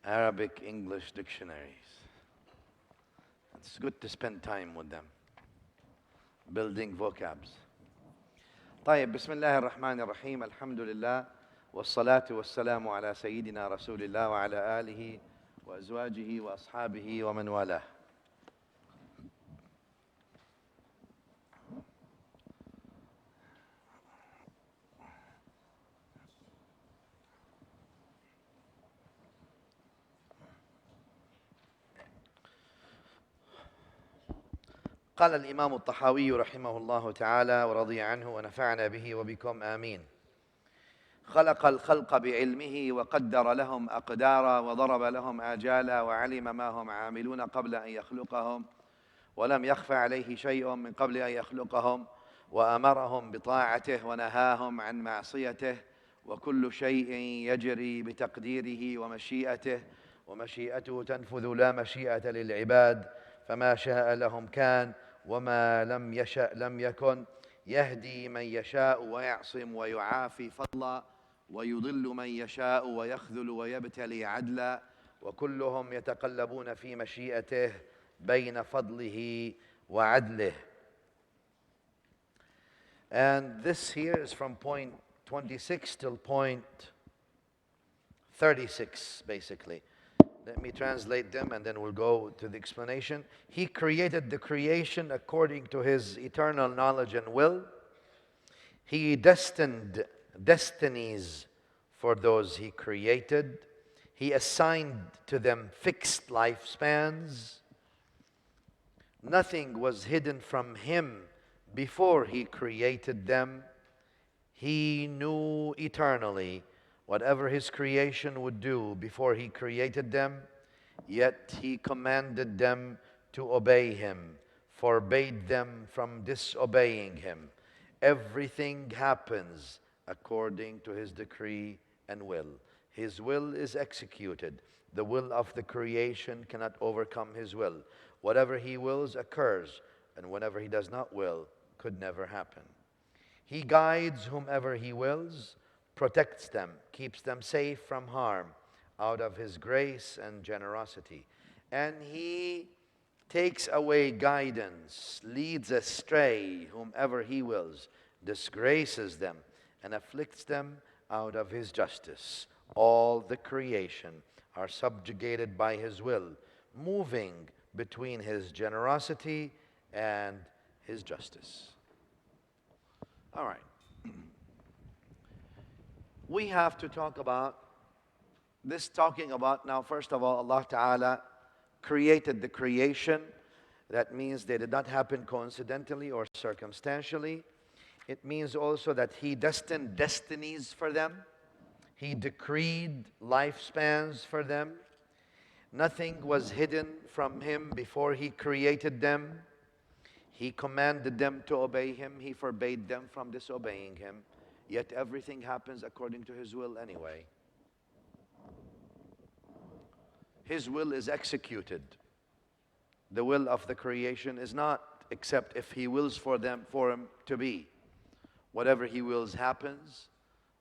Arabic English dictionaries. It's good to spend time with them, building vocabs. طيب بسم الله الرحمن الرحيم الحمد لله والصلاة والسلام على سيدنا رسول الله وعلى آله وأزواجه وأصحابه ومن والاه. قال الإمام الطحاوي رحمه الله تعالى ورضي عنه ونفعنا به وبكم آمين. خلق الخلق بعلمه وقدر لهم أقدارا وضرب لهم آجالا وعلم ما هم عاملون قبل أن يخلقهم ولم يخف عليه شيء من قبل أن يخلقهم وأمرهم بطاعته ونهاهم عن معصيته وكل شيء يجري بتقديره ومشيئته ومشيئته تنفذ لا مشيئة للعباد فما شاء لهم كان وما لم يشأ لم يكن يهدي من يشاء ويعصم ويعافي فضلا ويضل من يشاء ويخذل ويبتلي عدلا وكلهم يتقلبون في مشيئته بين فضله وعدله. And this here is from point 26 till point 36 basically. Let me translate them and then we'll go to the explanation. He created the creation according to his eternal knowledge and will. He destined destinies for those he created. He assigned to them fixed lifespans. Nothing was hidden from him before he created them. He knew eternally whatever his creation would do before he created them, yet he commanded them to obey him, forbade them from disobeying him. Everything happens according to his decree and will. His will is executed. The will of the creation cannot overcome his will. Whatever he wills occurs, and whatever he does not will could never happen. He guides whomever he wills, protects them, keeps them safe from harm out of his grace and generosity. And he takes away guidance, leads astray whomever he wills, disgraces them, and afflicts them out of his justice. All the creation are subjugated by his will, moving between his generosity and his justice. All right. We have to talk about this, talking about now, first of all, Allah Ta'ala created the creation. That means they did not happen coincidentally or circumstantially. It means also that he destined destinies for them. He decreed lifespans for them. Nothing was hidden from him before he created them. He commanded them to obey him. He forbade them from disobeying him. Yet everything happens according to his will anyway. His will is executed. The will of the creation is not except if he wills for him to be. Whatever he wills happens.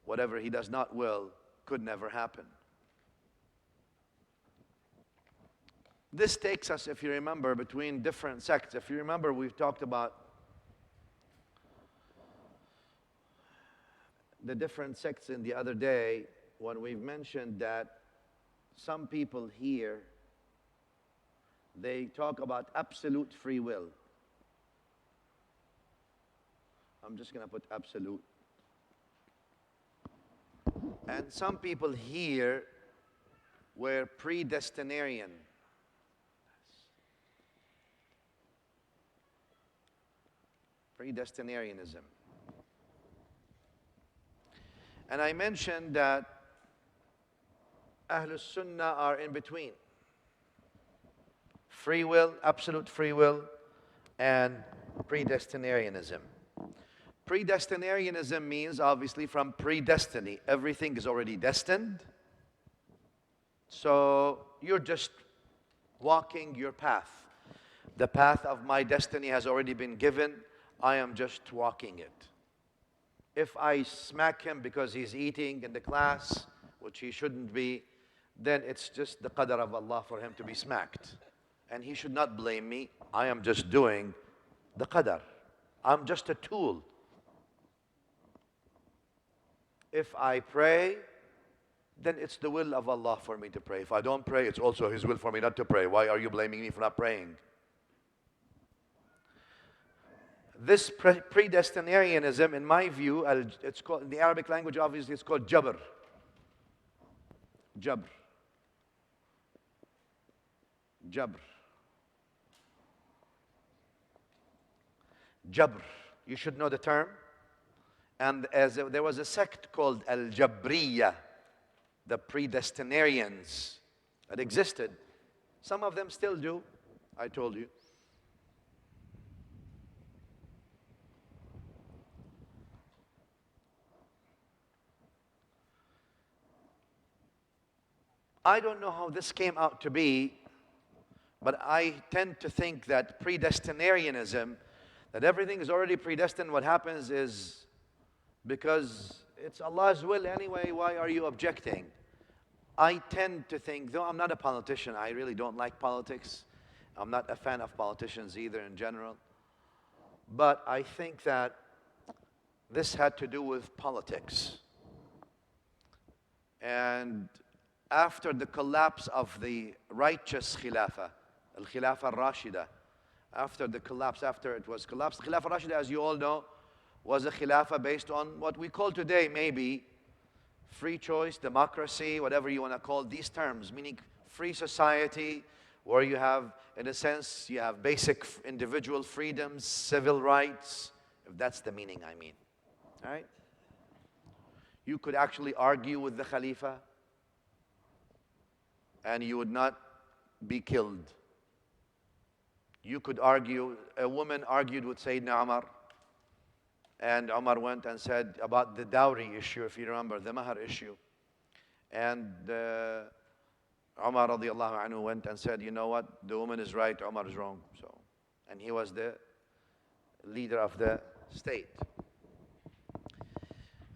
Whatever he does not will could never happen. This takes us, if you remember, between different sects. If you remember, we've talked about the different sects in the other day when we've mentioned that some people here, they talk about absolute free will. I'm just going to put absolute. And some people here were predestinarian. Predestinarianism. And I mentioned that Ahlus Sunnah are in between. Free will, absolute free will, and predestinarianism. Predestinarianism means obviously from predestiny. Everything is already destined. So you're just walking your path. The path of my destiny has already been given. I am just walking it. If I smack him because he's eating in the class, which he shouldn't be, then it's just the qadr of Allah for him to be smacked. And he should not blame me. I am just doing the qadr. I'm just a tool. If I pray, then it's the will of Allah for me to pray. If I don't pray, it's also His will for me not to pray. Why are you blaming me for not praying? This predestinarianism, in my view, it's called, in the Arabic language, obviously, it's called jabr. Jabr. Jabr. Jabr. You should know the term. And there was a sect called Al-Jabriya, the predestinarians, that existed. Some of them still do, I told you. I don't know how this came out to be, but I tend to think that predestinarianism, that everything is already predestined, what happens is, because it's Allah's will anyway, why are you objecting? I tend to think, though I'm not a politician, I really don't like politics. I'm not a fan of politicians either in general. But I think that this had to do with politics. And after the collapse of the righteous Khilafah, Al-Khilafah al-Rashida, after the collapse, after it was collapsed, the Khilafah al-Rashida, as you all know, was a Khilafah based on what we call today maybe free choice, democracy, whatever you want to call these terms, meaning free society, where you have, in a sense, you have basic individual freedoms, civil rights, if that's the meaning I mean, right? You could actually argue with the Khalifa, and you would not be killed. You could argue, a woman argued with Sayyidina Umar, and Umar went and said about the dowry issue, if you remember, the mahar issue. And Umar radiallahu anhu went and said, you know what, the woman is right, Umar is wrong. So, and he was the leader of the state.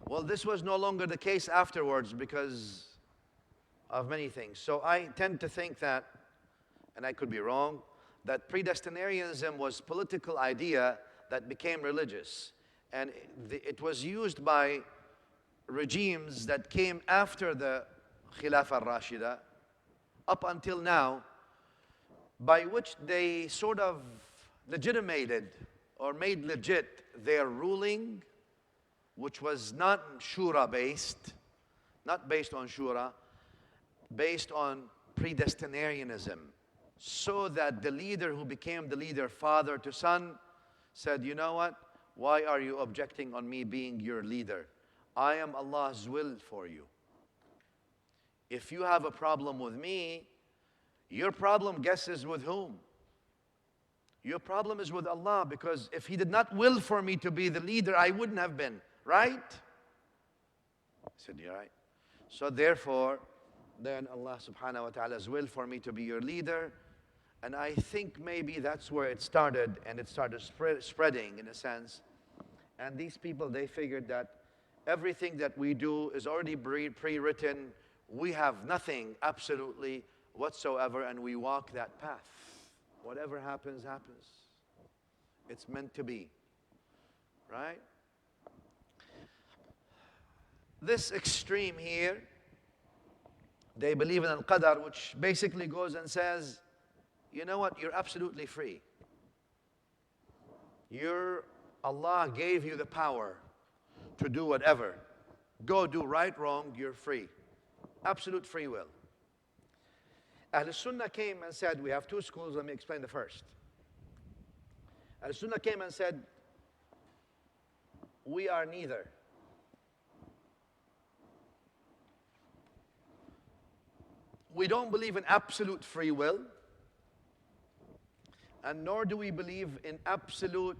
Well, this was no longer the case afterwards because of many things. So I tend to think that, and I could be wrong, that predestinarianism was a political idea that became religious. And it was used by regimes that came after the Khilafah al-Rashida up until now, by which they sort of legitimated or made legit their ruling, which was not shura based, not based on shura, based on predestinarianism, so that the leader who became the leader, father to son, said, you know what, why are you objecting on me being your leader? I am Allah's will for you. If you have a problem with me, your problem, guess, is with whom? Your problem is with Allah, because if He did not will for me to be the leader, I wouldn't have been, right? I said, you're right. So therefore, then Allah subhanahu wa ta'ala's will for me to be your leader. And I think maybe that's where it started, and it started spreading in a sense. And these people, they figured that everything that we do is already pre-written. We have nothing absolutely whatsoever, and we walk that path. Whatever happens, happens. It's meant to be, right? This extreme here, they believe in al-qadar, which basically goes and says, you know what, you're absolutely free. Allah gave you the power to do whatever. Go do right, wrong, you're free. Absolute free will. Ahl Sunnah came and said, we have two schools, let me explain the first. Ahl Sunnah came and said, we are neither. We don't believe in absolute free will, and nor do we believe in absolute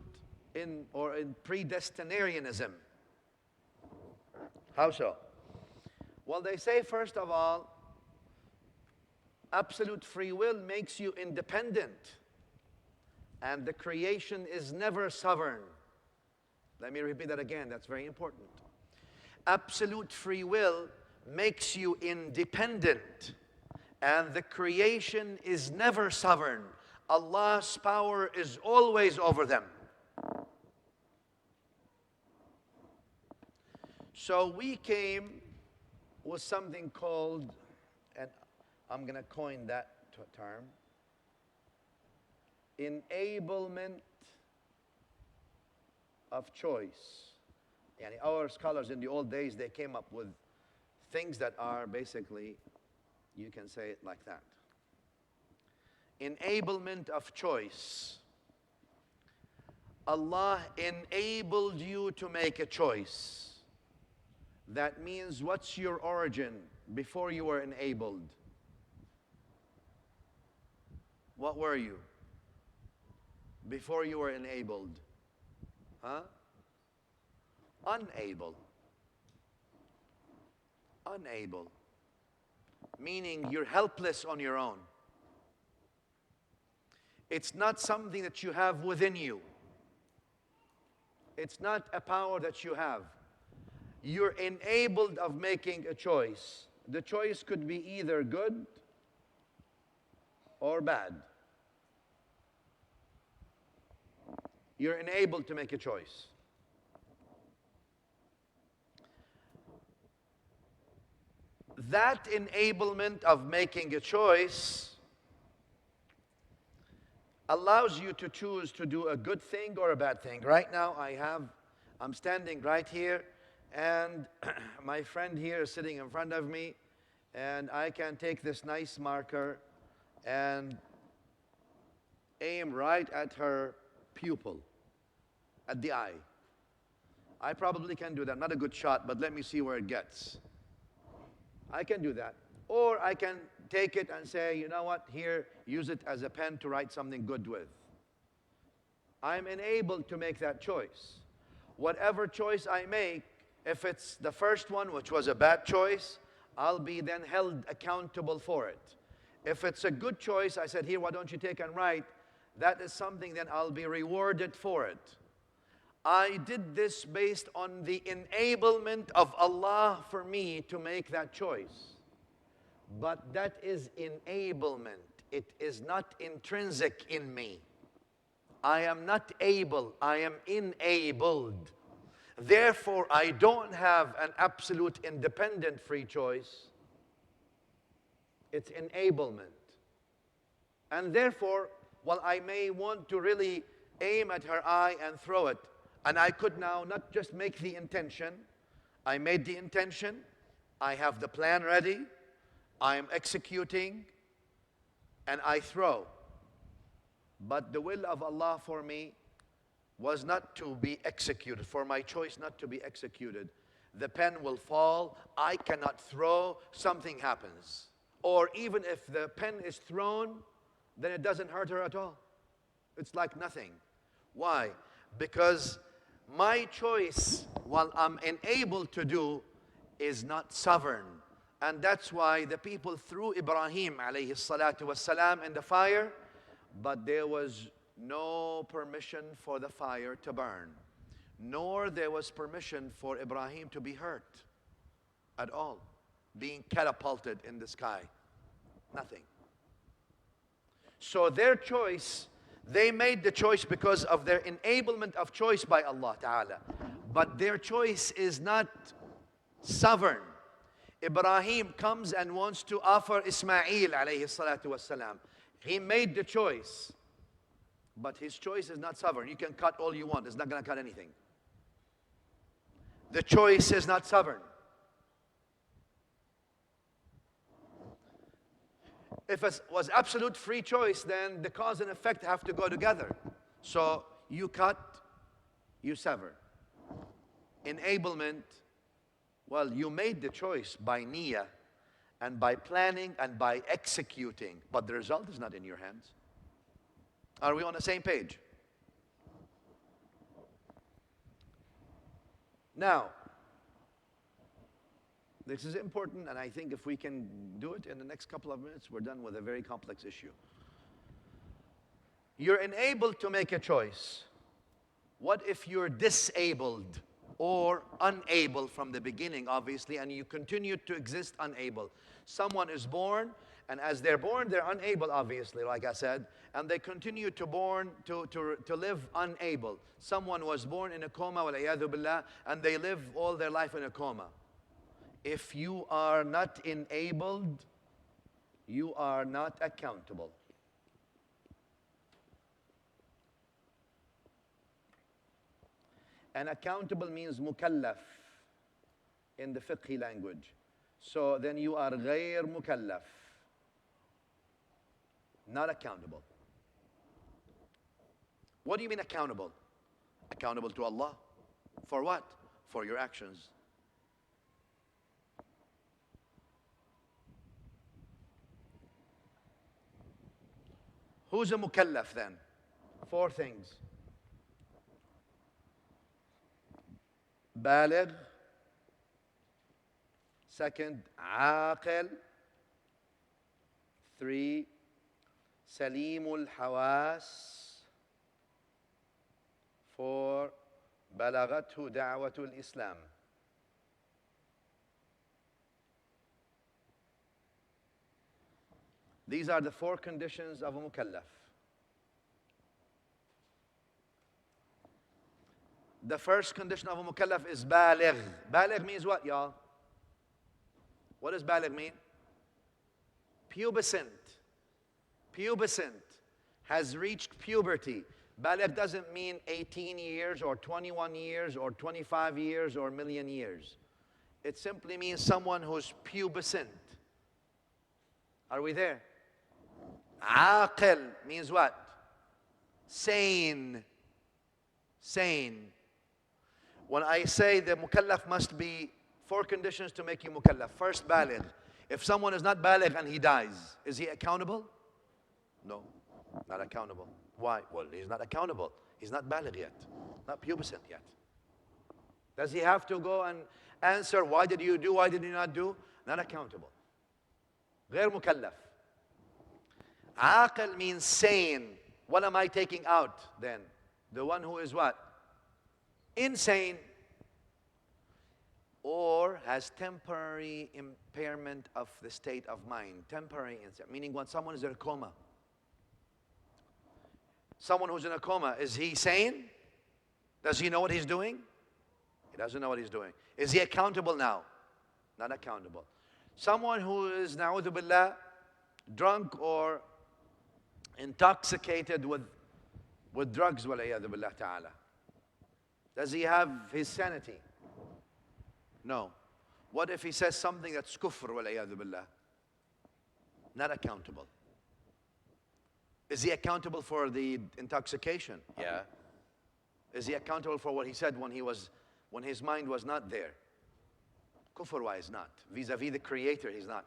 in predestinarianism. How so? Well, they say, first of all, absolute free will makes you independent, and the creation is never sovereign. Let me repeat that again, that's very important. Absolute free will makes you independent, And the creation is never sovereign. Allah's power is always over them. So we came with something called, and I'm going to coin that term, enablement of choice. Yani our scholars in the old days, they came up with things that are basically, you can say it like that. Enablement of choice. Allah enabled you to make a choice. That means, what's your origin before you were enabled? What were you before you were enabled? Huh? Unable. Unable. Meaning you're helpless on your own. It's not something that you have within you. It's not a power that you have. You're enabled of making a choice. The choice could be either good or bad. You're enabled to make a choice. That enablement of making a choice allows you to choose to do a good thing or a bad thing. Right now I'm standing right here, and my friend here is sitting in front of me, and I can take this nice marker and aim right at her pupil, at the eye. I probably can do that. Not a good shot, but let me see where it gets. I can do that. Or I can take it and say, you know what, here, use it as a pen to write something good with. I'm enabled to make that choice. Whatever choice I make, if it's the first one, which was a bad choice, I'll be then held accountable for it. If it's a good choice, I said, here, why don't you take and write? That is something, then I'll be rewarded for it. I did this based on the enablement of Allah for me to make that choice. But that is enablement. It is not intrinsic in me. I am not able, I am enabled. Therefore, I don't have an absolute independent free choice. It's enablement. And therefore, while I may want to really aim at her eye and throw it, and I could now not just make the intention, I made the intention, I have the plan ready, I am executing, and I throw. But the will of Allah for me was not to be executed, for my choice not to be executed. The pen will fall, I cannot throw, something happens. Or even if the pen is thrown, then it doesn't hurt her at all. It's like nothing. Why? Because my choice, what I'm enabled to do, is not sovereign. And that's why the people threw Ibrahim alayhi salatu wasalam in the fire, but there was no permission for the fire to burn, nor there was permission for Ibrahim to be hurt at all, being catapulted in the sky. Nothing. So their choice, they made the choice because of their enablement of choice by Allah Ta'ala. But their choice is not sovereign. Ibrahim comes and wants to offer Ismail alayhi salatu wassalam. He made the choice, but his choice is not sovereign. You can cut all you want, it's not going to cut anything. The choice is not sovereign. If it was absolute free choice, then the cause and effect have to go together. So you cut, you sever. Enablement, well, you made the choice by niyyah and by planning and by executing, but the result is not in your hands. Are we on the same page? Now, this is important, and I think if we can do it in the next couple of minutes, we're done with a very complex issue. You're enabled to make a choice. What if you're disabled or unable from the beginning, obviously, and you continue to exist unable? Someone is born, And as they're born, they're unable, obviously, like I said, and they continue to live unable. Someone was born in a coma, wal-iyadhu billah, and they live all their life in a coma. If you are not enabled, you are not accountable. And accountable means mukallaf in the fiqhi language. So then you are غير mukallaf, not accountable. What do you mean accountable? Accountable to Allah. For what? For your actions. Who's a mukallaf then? 4 things. Baligh. Second, aqil. 3, salimul hawas. 4, balaghathu da'watul Islam. These are the 4 conditions of a mukallaf. The first condition of a mukallaf is baligh. Baligh means what, y'all? What does baligh mean? Pubescent. Pubescent. Has reached puberty. Baligh doesn't mean 18 years or 21 years or 25 years or a million years. It simply means someone who's pubescent. Are we there? Aqil means what? Sane. Sane. When I say the mukallaf must be 4 conditions to make you mukallaf. First, baligh. If someone is not baligh and he dies, is he accountable? No, not accountable. Why? Well, he's not accountable. He's not baligh yet, not pubescent yet. Does he have to go and answer, why did you do, why did you not do? Not accountable. غير mukallaf. Aqil means sane. What am I taking out then? The one who is what? Insane. Or has temporary impairment of the state of mind. Temporary insane, meaning when someone is in a coma. Someone who's in a coma, is he sane? Does he know what he's doing? He doesn't know what he's doing. Is he accountable now? Not accountable. Someone who is, na'udhu billah, drunk or intoxicated with drugs, wal-iyadhu billah ta'ala. Does he have his sanity? No. What if he says something that's kufr, wal-iyadhu billah? Not accountable. Is he accountable for the intoxication? Yeah. Is he accountable for what he said when his mind was not there? Kufr-wise, not. Vis-a-vis the Creator, he's not.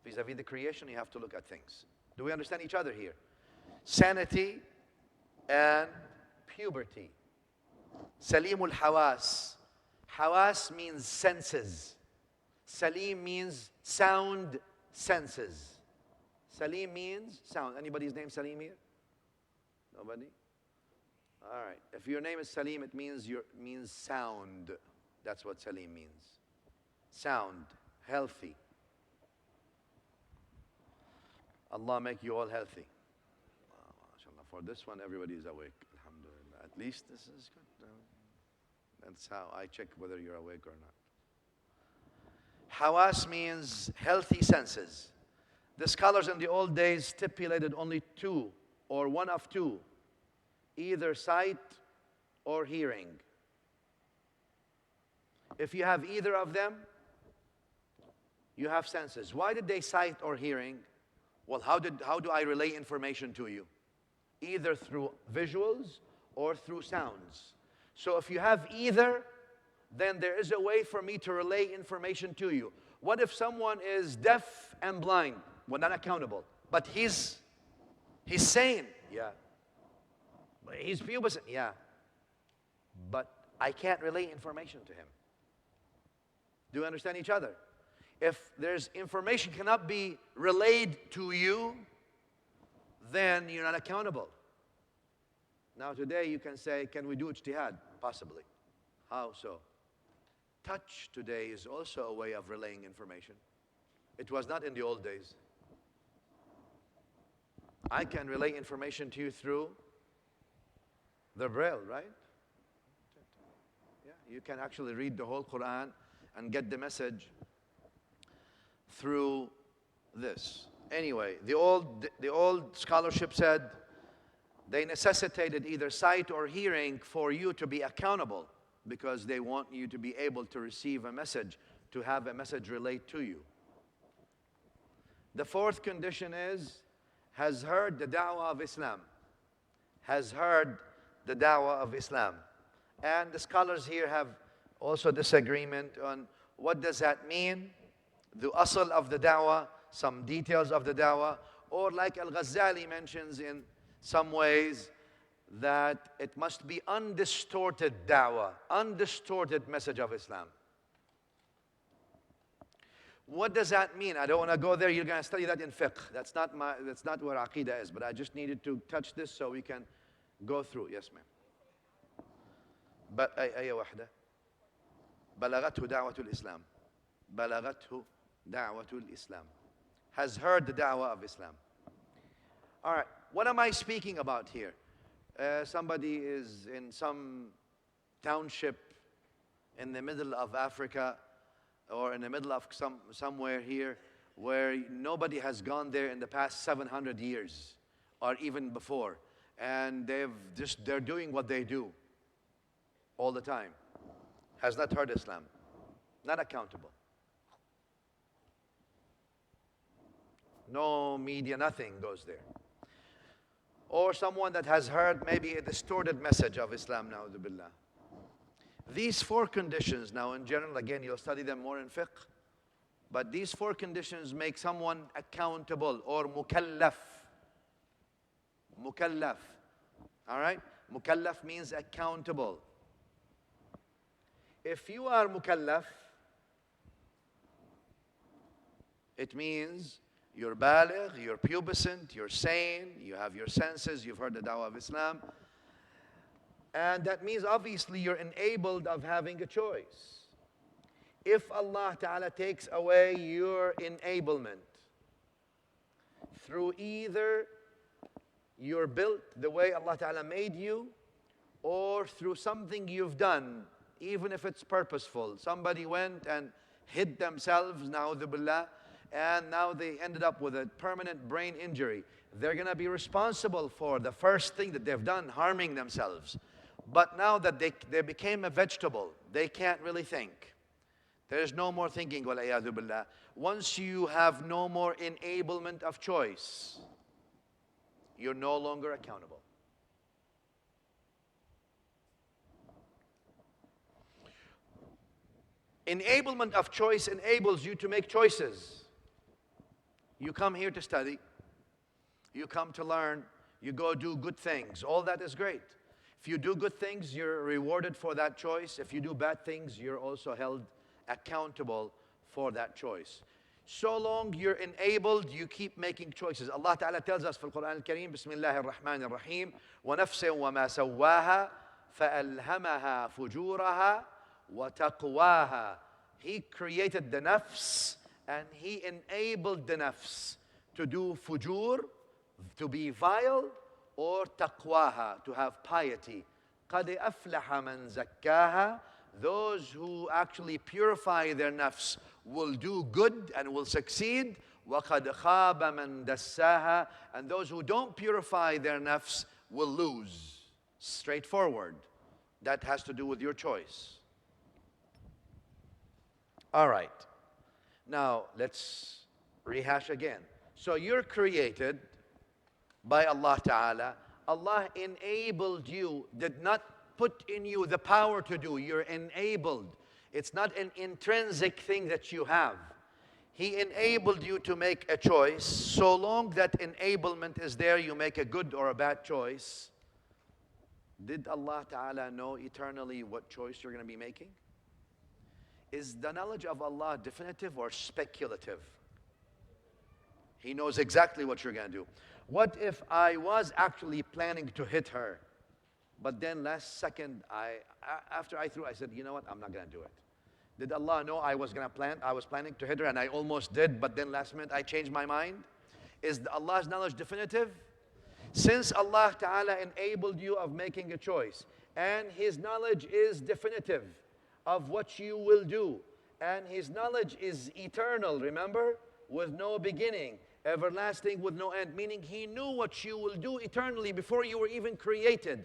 Vis-a-vis the creation, you have to look at things. Do we understand each other here? Sanity and puberty. Salimul hawas. Hawas means senses. Salim means sound senses. Salim means sound. Anybody's name Salim here? Nobody? All right. If your name is Salim, it means sound. That's what Salim means. Sound, healthy. Allah make you all healthy. For this one, everybody is awake. Alhamdulillah. At least this is good. That's how I check whether you're awake or not. Hawas means healthy senses. The scholars in the old days stipulated only 2 or one of 2, either sight or hearing. If you have either of them, you have senses. Why did they sight or hearing? Well, how do I relay information to you? Either through visuals or through sounds. So if you have either, then there is a way for me to relay information to you. What if someone is deaf and blind? Well, not accountable. But he's sane. Yeah. But he's pubescent. Yeah. But I can't relay information to him. Do you understand each other? If there's information cannot be relayed to you, then you're not accountable. Now today you can say, can we do ijtihad? Possibly. How so? Touch today is also a way of relaying information. It was not in the old days. I can relay information to you through the Braille, right? Yeah, you can actually read the whole Quran and get the message through this. Anyway, the old scholarship said they necessitated either sight or hearing for you to be accountable, because they want you to be able to receive a message, to have a message relayed to you. The fourth condition is, has heard the da'wah of Islam. Has heard the da'wah of Islam. And the scholars here have also disagreement on what does that mean, the asl of the da'wah, some details of the da'wah, or like Al-Ghazali mentions in some ways, that it must be undistorted da'wah, undistorted message of Islam. What does that mean? I don't want to go there. You're going to study that in fiqh. That's not where Aqeedah is, but I just needed to touch this so we can go through. Yes, ma'am. أي واحدة بلغته دعوة الإسلام بلغته دعوة الإسلام has heard the da'wah of Islam. All right, what am I speaking about here? Somebody is in some township in the middle of Africa or in the middle of somewhere here where nobody has gone there in the past 700 years or even before, and they're doing what they do all the time. Has not heard Islam, not accountable. No media, nothing goes there. Or someone that has heard maybe a distorted message of Islam, na'udhu billah. These four conditions, now in general, again, you'll study them more in fiqh, but these four conditions make someone accountable or mukallaf. Mukallaf. All right? Mukallaf means accountable. If you are mukallaf, it means you're baligh, you're pubescent, you're sane, you have your senses, you've heard the da'wah of Islam. And that means obviously you're enabled of having a choice. If Allah Ta'ala takes away your enablement through either you're built the way Allah Ta'ala made you, or through something you've done, even if it's purposeful. Somebody went and hid themselves, na'udhu billah, and now they ended up with a permanent brain injury. They're going to be responsible for the first thing that they've done, harming themselves. But now that they became a vegetable, they can't really think. There's no more thinking, wal-iyadhu billah. Once you have no more enablement of choice, you're no longer accountable. Enablement of choice enables you to make choices. You come here to study, you come to learn, you go do good things. All that is great. If you do good things, you're rewarded for that choice. If you do bad things, you're also held accountable for that choice. So long you're enabled, you keep making choices. Allah Ta'ala tells us in the Quran al-Kareem, Bismillahir Rahmanir Rahim, وَنَفْسٍ وَمَا سَوَّاهَا فَأَلْهَمَهَا فُجُورَهَا وَتَقْوَاهَا. He created the nafs and He enabled the nafs to do fujur, to be vile, or taqwaha, to have piety. قَدْ أَفْلَحَ مَنْ زَكَّاهَا. Those who actually purify their nafs will do good and will succeed. وَقَدْ خَابَ مَنْ دَسَّاهَا. And those who don't purify their nafs will lose. Straightforward. That has to do with your choice. All right. Now, let's rehash again. So you're created by Allah Ta'ala. Allah enabled you, did not put in you the power to do. You're enabled. It's not an intrinsic thing that you have. He enabled you to make a choice. So long that enablement is there, you make a good or a bad choice. Did Allah Ta'ala know eternally what choice you're going to be making? Is the knowledge of Allah definitive or speculative? He knows exactly what you're going to do. What if I was actually planning to hit her, but then last second, after I threw, I said, you know what, I'm not going to do it. Did Allah know I was planning to hit her and I almost did, but then last minute I changed my mind? Is Allah's knowledge definitive? Since Allah Ta'ala enabled you of making a choice, and His knowledge is definitive of what you will do, and His knowledge is eternal, remember? With no beginning, everlasting with no end, meaning He knew what you will do eternally before you were even created,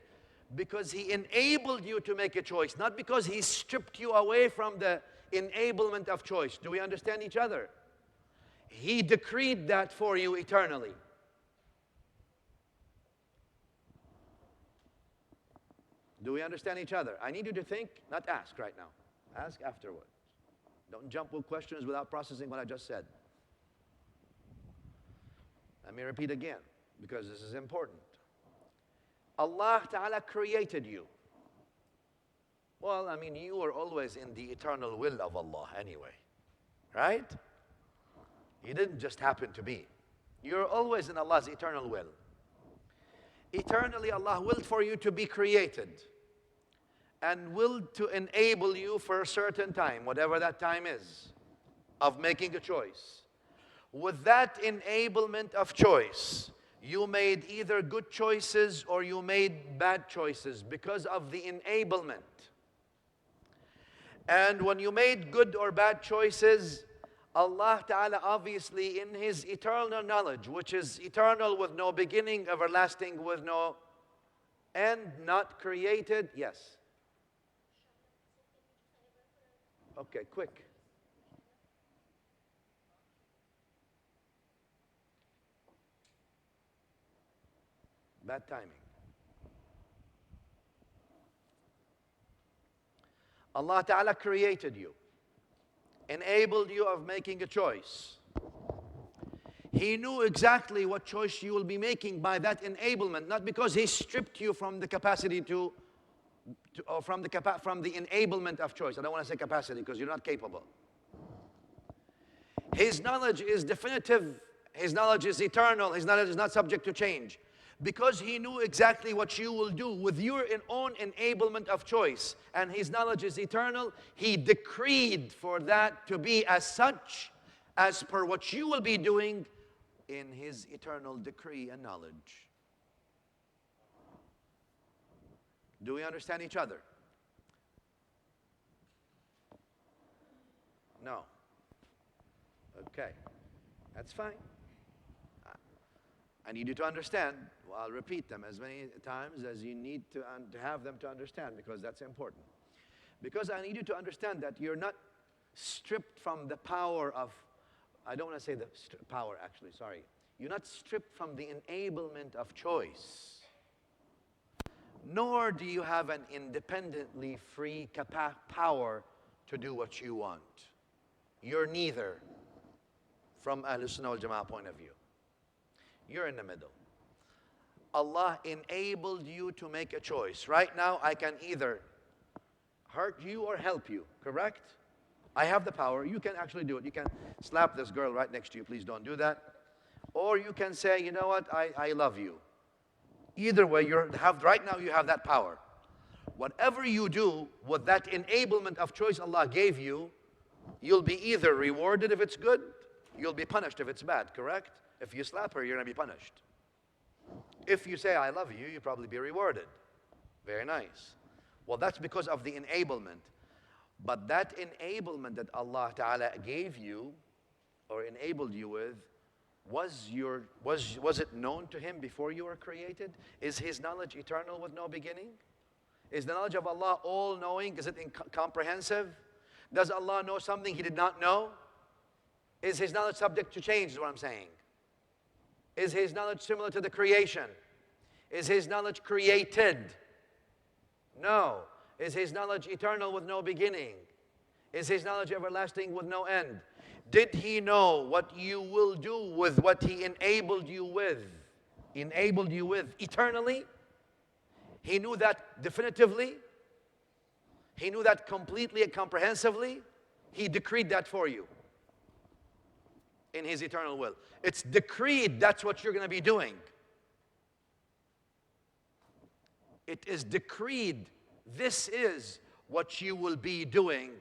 because He enabled you to make a choice, not because He stripped you away from the enablement of choice. Do we understand each other? He decreed that for you eternally. Do we understand each other? I need you to think, not ask right now. Ask afterwards. Don't jump with questions without processing what I just said. Let me repeat again, because this is important. Allah Ta'ala created you. Well, I mean, you are always in the eternal will of Allah anyway, right? You didn't just happen to be. You're always in Allah's eternal will. Eternally, Allah willed for you to be created and willed to enable you for a certain time, whatever that time is, of making a choice. With that enablement of choice, you made either good choices or you made bad choices because of the enablement. And when you made good or bad choices, Allah Ta'ala obviously in His eternal knowledge, which is eternal with no beginning, everlasting with no end, not created. Yes. Okay, quick. Bad timing. Allah Ta'ala created you, enabled you of making a choice. He knew exactly what choice you will be making by that enablement, not because He stripped you from the capacity or from the enablement of choice. I don't want to say capacity because you're not capable. His knowledge is definitive. His knowledge is eternal. His knowledge is not subject to change. Because He knew exactly what you will do with your own enablement of choice, and His knowledge is eternal, He decreed for that to be as such, as per what you will be doing in His eternal decree and knowledge. Do we understand each other? No. Okay. That's fine. I need you to understand. Well, I'll repeat them as many times as you need to have them to understand, because that's important. Because I need you to understand that you're not stripped from the power of, I don't want to say the power actually, sorry. You're not stripped from the enablement of choice. Nor do you have an independently free power to do what you want. You're neither from Ahlul Sunnah wal Jama'ah point of view. You're in the middle. Allah enabled you to make a choice. Right now, I can either hurt you or help you, correct? I have the power. You can actually do it. You can slap this girl right next to you. Please don't do that. Or you can say, you know what, I love you. Either way, right now you have that power. Whatever you do with that enablement of choice Allah gave you, you'll be either rewarded if it's good, you'll be punished if it's bad, correct? If you slap her, you're going to be punished. If you say, I love you, you'll probably be rewarded. Very nice. Well, that's because of the enablement. But that enablement that Allah Ta'ala gave you, or enabled you with, was it known to Him before you were created? Is His knowledge eternal with no beginning? Is the knowledge of Allah all-knowing? Is it incomprehensive? Does Allah know something He did not know? Is His knowledge subject to change, is what I'm saying. Is His knowledge similar to the creation? Is His knowledge created? No. Is His knowledge eternal with no beginning? Is His knowledge everlasting with no end? Did He know what you will do with what He enabled you with? Enabled you with eternally? He knew that definitively? He knew that completely and comprehensively? He decreed that for you in His eternal will. It's decreed that's what you're going to be doing. It is decreed this is what you will be doing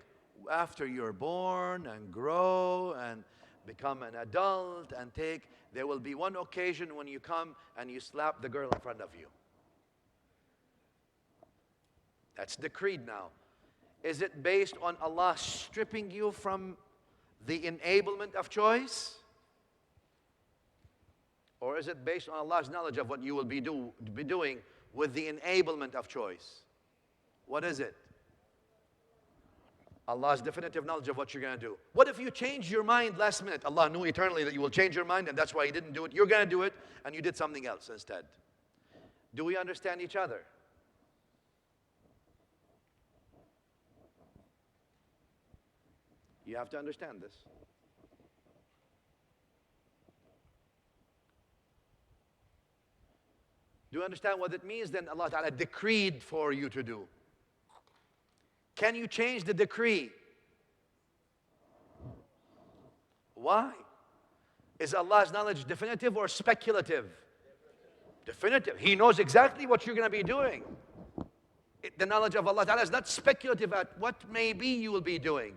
after you're born and grow and become an adult and take, there will be one occasion when you come and you slap the girl in front of you. That's decreed now. Is it based on Allah stripping you from the enablement of choice? Or is it based on Allah's knowledge of what you will be doing with the enablement of choice? What is it? Allah's definitive knowledge of what you're going to do. What if you change your mind last minute? Allah knew eternally that you will change your mind, and that's why He didn't do it. You're going to do it, and you did something else instead. Do we understand each other? You have to understand this. Do you understand what it means? Then Allah Ta'ala decreed for you to do. Can you change the decree? Why? Is Allah's knowledge definitive or speculative? Definitive. He knows exactly what you're going to be doing. The knowledge of Allah Ta'ala is not speculative at what maybe you will be doing.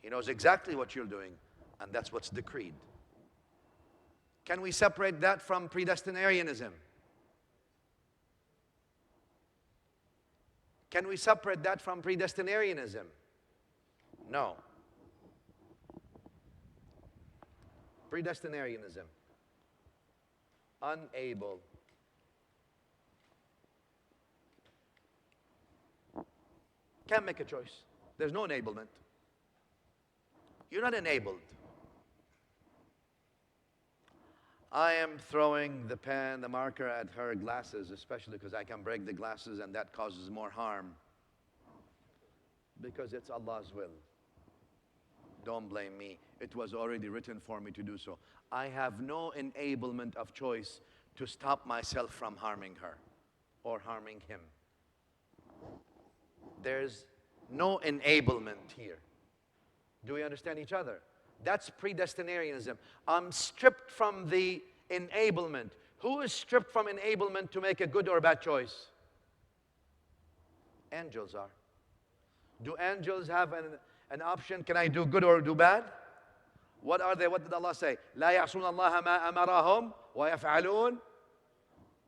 He knows exactly what you're doing, and that's what's decreed. Can we separate that from predestinarianism? Can we separate that from predestinarianism? No. Predestinarianism. Unable. Can't make a choice. There's no enablement. You're not enabled. I am throwing the pen, the marker at her glasses, especially because I can break the glasses and that causes more harm. Because it's Allah's will. Don't blame me. It was already written for me to do so. I have no enablement of choice to stop myself from harming her or harming him. There's no enablement here. Do we understand each other? That's predestinarianism. I'm stripped from the enablement. Who is stripped from enablement to make a good or a bad choice? Angels are. Do angels have an option? Can I do good or do bad? What are they? What did Allah say? لا يعصون الله ما أمرهم ويفعلون.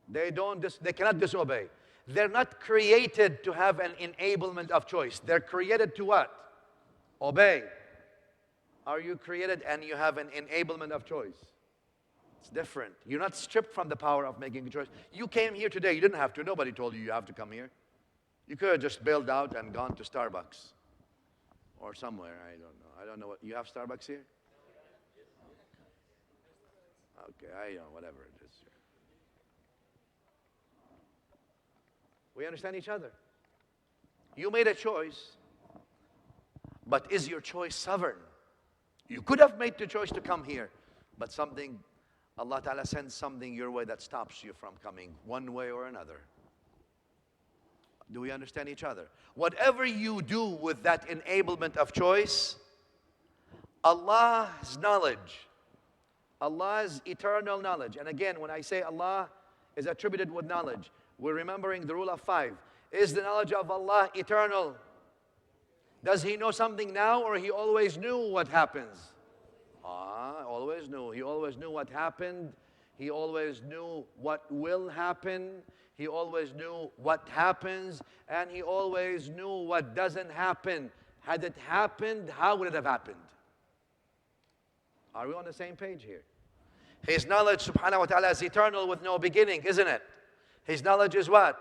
They cannot disobey. They're not created to have an enablement of choice. They're created to what? Obey. Are you created and you have an enablement of choice? It's different. You're not stripped from the power of making a choice. You came here today. You didn't have to. Nobody told you you have to come here. You could have just bailed out and gone to Starbucks or somewhere. I don't know. I don't know what. You have Starbucks here? Okay, I don't know. Whatever it is. We understand each other. You made a choice, but is your choice sovereign? You could have made the choice to come here, but something, Allah Ta'ala sends something your way that stops you from coming one way or another. Do we understand each other? Whatever you do with that enablement of choice, Allah's knowledge, Allah's eternal knowledge, and again, when I say Allah is attributed with knowledge, we're remembering the rule of 5. Is the knowledge of Allah eternal? Does He know something now, or He always knew what happens? Always knew. He always knew what happened. He always knew what will happen. He always knew what happens. And He always knew what doesn't happen. Had it happened, how would it have happened? Are we on the same page here? His knowledge, subhanahu wa ta'ala, is eternal with no beginning, isn't it? His knowledge is what?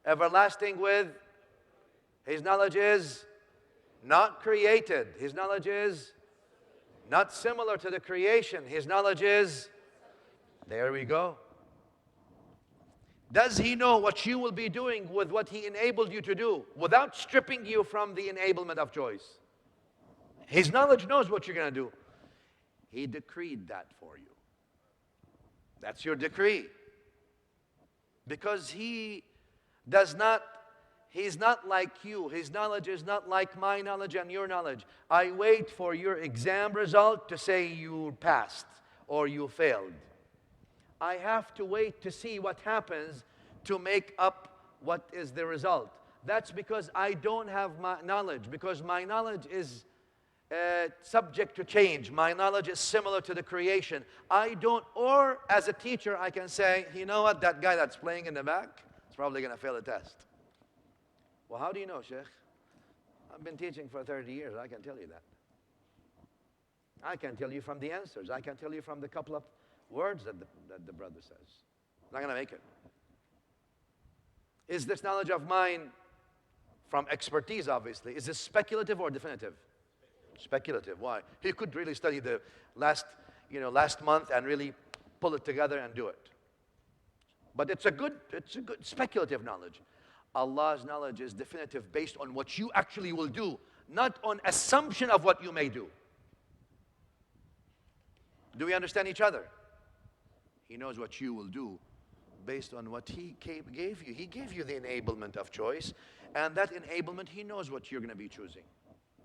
Everlasting with. His knowledge is not created. His knowledge is not similar to the creation. His knowledge is, there we go. Does He know what you will be doing with what He enabled you to do without stripping you from the enablement of choice? His knowledge knows what you're going to do. He decreed that for you. That's your decree. Because He does not, He's not like you. His knowledge is not like my knowledge and your knowledge. I wait for your exam result to say you passed or you failed. I have to wait to see what happens to make up what is the result. That's because I don't have my knowledge, because my knowledge is subject to change. My knowledge is similar to the creation. I don't, or as a teacher, I can say, you know what, that guy that's playing in the back is probably going to fail the test. Well, how do you know, Shaykh? I've been teaching for 30 years. I can tell you that. I can tell you from the answers. I can tell you from the couple of words that the brother says. I'm not going to make it. Is this knowledge of mine from expertise, obviously? Is this speculative or definitive? Speculative. Why? He could really study the last month and really pull it together and do it. But it's a good speculative knowledge. Allah's knowledge is definitive based on what you actually will do, not on assumption of what you may do. Do we understand each other? He knows what you will do based on what He gave you. He gave you the enablement of choice, and that enablement, He knows what you're going to be choosing.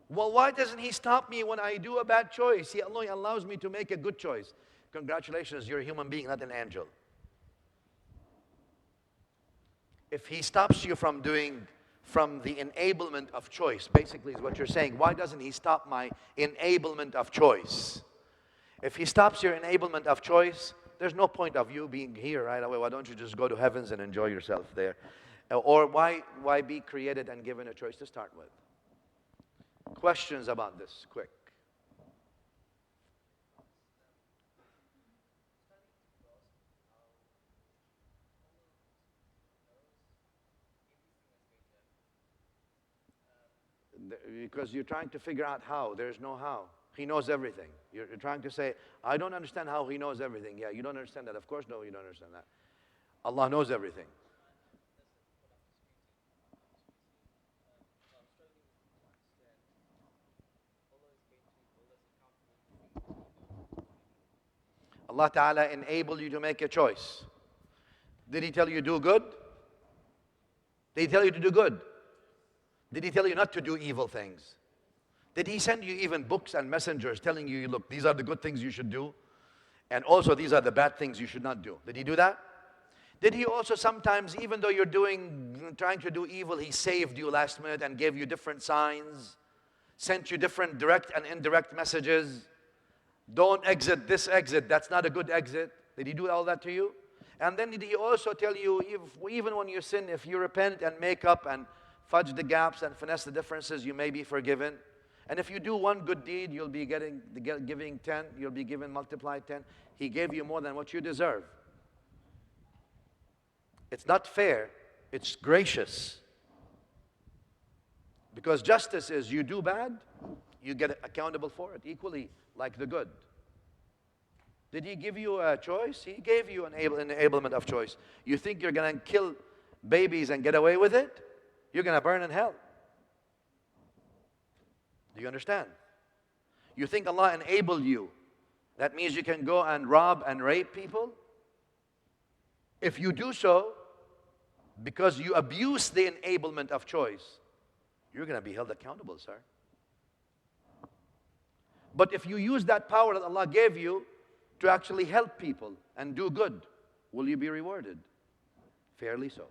Well, why doesn't He stop me when I do a bad choice? He only allows me to make a good choice. Congratulations, you're a human being, not an angel. If He stops you from the enablement of choice, basically is what you're saying, why doesn't He stop my enablement of choice? If He stops your enablement of choice, there's no point of you being here right away. Why don't you just go to heavens and enjoy yourself there? Or why be created and given a choice to start with? Questions about this, quick. Because you're trying to figure out how. There's no how. He knows everything. You're trying to say, I don't understand how He knows everything. Yeah, you don't understand that. Of course, no, you don't understand that. Allah knows everything. Allah Ta'ala enabled you to make a choice. Did He tell you to do good? Did He tell you to do good? Did He tell you not to do evil things? Did He send you even books and messengers telling you, look, these are the good things you should do, and also these are the bad things you should not do? Did He do that? Did He also sometimes, even though you're trying to do evil, He saved you last minute and gave you different signs, sent you different direct and indirect messages? Don't exit this exit, that's not a good exit. Did He do all that to you? And then did He also tell you, even when you sin, if you repent and make up and fudge the gaps and finesse the differences, you may be forgiven? And if you do one good deed, you'll be giving 10, you'll be given multiplied 10. He gave you more than what you deserve. It's not fair, it's gracious. Because justice is, you do bad, you get accountable for it, equally like the good. Did He give you a choice? He gave you an enablement of choice. You think you're going to kill babies and get away with it? You're going to burn in hell. Do you understand? You think Allah enabled you, that means you can go and rob and rape people? If you do so, because you abuse the enablement of choice, you're going to be held accountable, sir. But if you use that power that Allah gave you to actually help people and do good, will you be rewarded? Fairly so.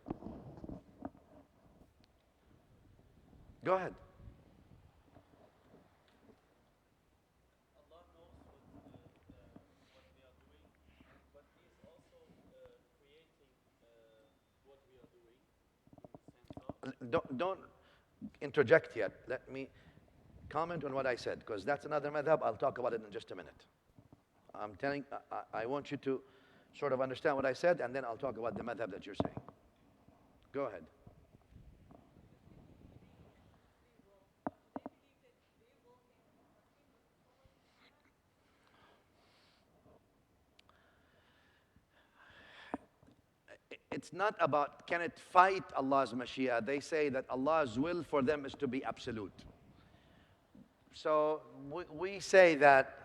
Go ahead. Allah knows what we are doing, but He is also creating what we are doing in the sense of... Don't interject yet. Let me comment on what I said, because that's another madhab. I'll talk about it in just a minute. I want you to sort of understand what I said, and then I'll talk about the madhab that you're saying. Go ahead. It's not about can it fight Allah's Mashiach. They say that Allah's will for them is to be absolute. So we say that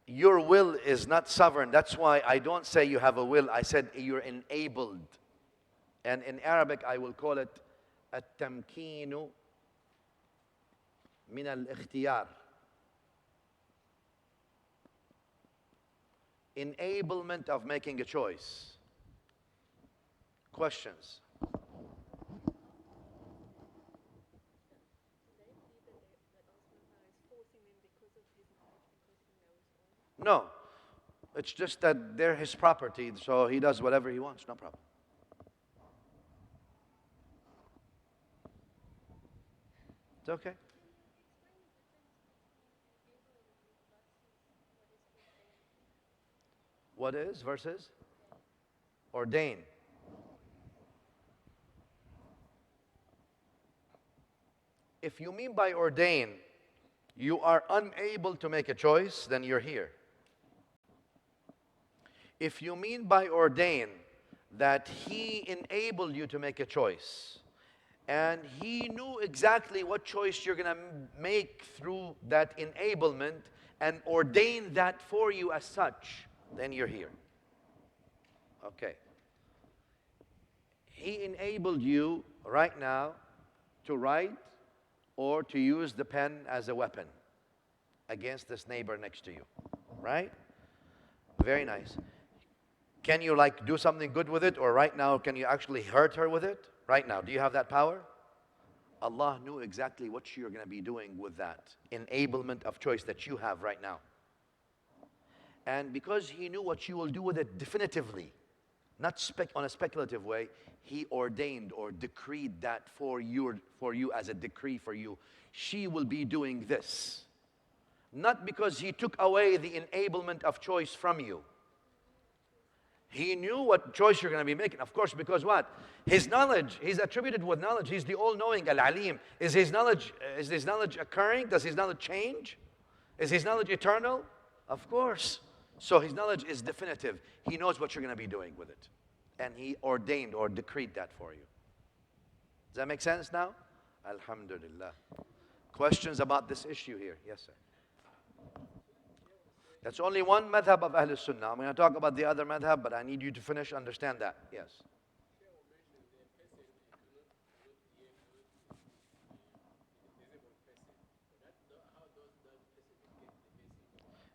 your will is not sovereign. That's why I don't say you have a will. I said you're enabled. And in Arabic, I will call it التمكين من الاختيار. Enablement of making a choice. Questions? They believe that Allah is forcing them No. It's just that they're his property, so he does whatever he wants, no problem. It's okay. What is versus? Ordain. If you mean by ordain, you are unable to make a choice, then you're here. If you mean by ordain that he enabled you to make a choice, and he knew exactly what choice you're going to make through that enablement and ordained that for you as such, then you're here. Okay. He enabled you right now to write or to use the pen as a weapon against this neighbor next to you, right? Very nice. Can you like do something good with it, or right now can you actually hurt her with it? Right now, do you have that power? Allah knew exactly what you're going to be doing with that enablement of choice that you have right now. And because he knew what you will do with it definitively, not on a speculative way, he ordained or decreed that for you as a decree for you. She will be doing this. Not because he took away the enablement of choice from you. He knew what choice you're going to be making. Of course, because what? His knowledge, he's attributed with knowledge. He's the all-knowing, Al-Alim. Is his knowledge occurring? Does his knowledge change? Is his knowledge eternal? Of course. So his knowledge is definitive. He knows what you're going to be doing with it. And he ordained or decreed that for you. Does that make sense now? Alhamdulillah. Questions about this issue here? Yes, sir. That's only one madhab of Ahl Sunnah. I'm going to talk about the other madhab, but I need you to finish, understand that. Yes.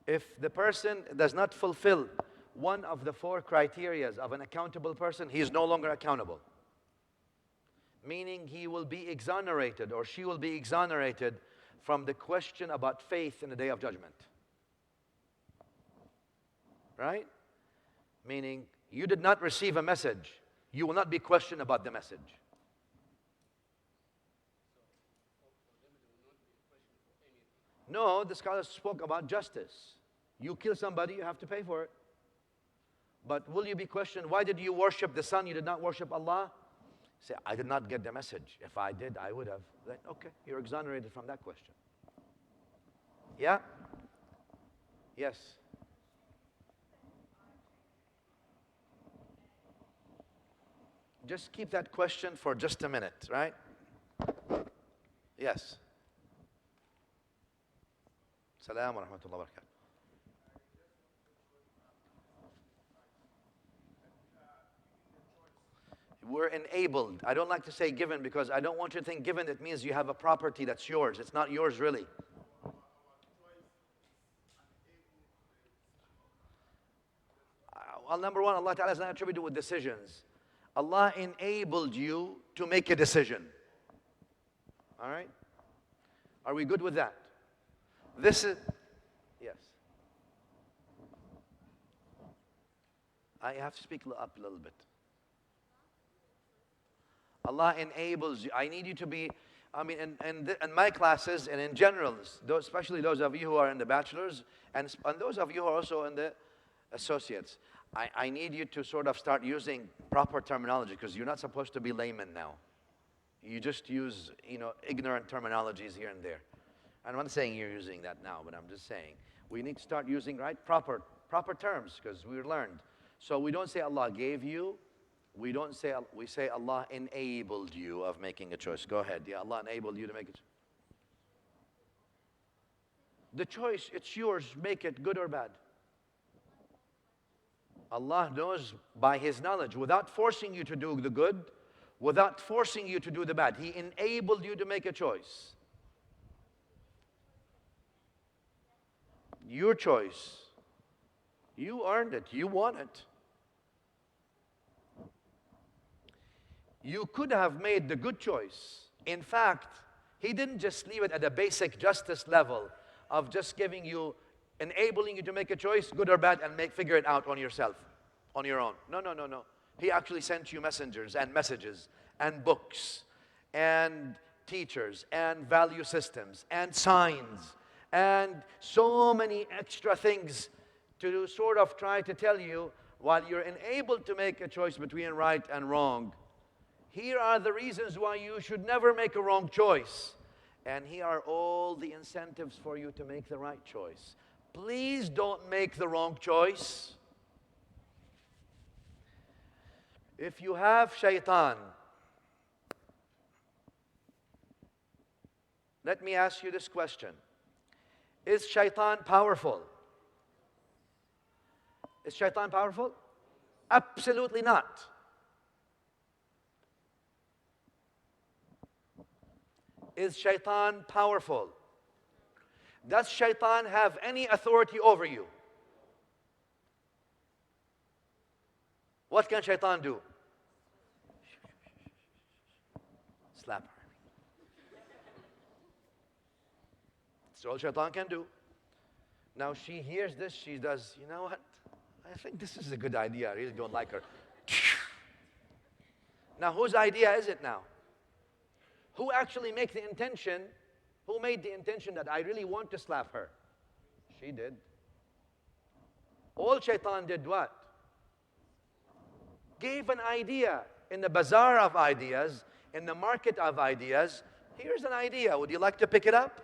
If the person does not fulfill one of the 4 criteria of an accountable person, he is no longer accountable. Meaning he will be exonerated, or she will be exonerated from the question about faith in the Day of Judgment. Right? Meaning, you did not receive a message. You will not be questioned about the message. No, the scholars spoke about justice. You kill somebody, you have to pay for it. But will you be questioned, why did you worship the sun, you did not worship Allah? Say, I did not get the message. If I did, I would have. Then, okay, you're exonerated from that question. Yeah? Yes. Just keep that question for just a minute, right? Yes. Salam wa rahmatullahi wa barakatuh. We're enabled. I don't like to say given because I don't want you to think given, it means you have a property that's yours. It's not yours really. Well, number one, Allah Ta'ala is not attributed with decisions. Allah enabled you to make a decision. All right? Are we good with that? This is, yes. I have to speak up a little bit. Allah enables you. I need you to be, I mean, in my classes and in general, especially those of you who are in the bachelors and those of you who are also in the associates, I need you to sort of start using proper terminology because you're not supposed to be layman now. You just use, ignorant terminologies here and there. I'm not saying you're using that now, but I'm just saying we need to start using proper terms because we learned. So we don't say Allah gave you. We say Allah enabled you of making a choice. Go ahead. Yeah, Allah enabled you to make a choice. The choice, it's yours. Make it good or bad. Allah knows by His knowledge, without forcing you to do the good, without forcing you to do the bad. He enabled you to make a choice. Your choice. You earned it. You won it. You could have made the good choice. In fact, He didn't just leave it at a basic justice level of just giving you enabling you to make a choice, good or bad, and figure it out on yourself, on your own. No, no, no, no. He actually sent you messengers and messages and books and teachers and value systems and signs and so many extra things to sort of try to tell you, while you're enabled to make a choice between right and wrong, here are the reasons why you should never make a wrong choice. And here are all the incentives for you to make the right choice. Please don't make the wrong choice. If you have Shaitan, let me ask you this question. Is Shaitan powerful? Is Shaitan powerful? Absolutely not. Is Shaitan powerful? Does Shaitan have any authority over you? What can Shaitan do? Slap her. That's all Shaitan can do. Now she hears this, she does, you know what? I think this is a good idea. I really don't like her. Now whose idea is it now? Who actually made the intention? Who made the intention that I really want to slap her? She did. All Shaitan did what? Gave an idea in the bazaar of ideas, in the market of ideas. Here's an idea. Would you like to pick it up?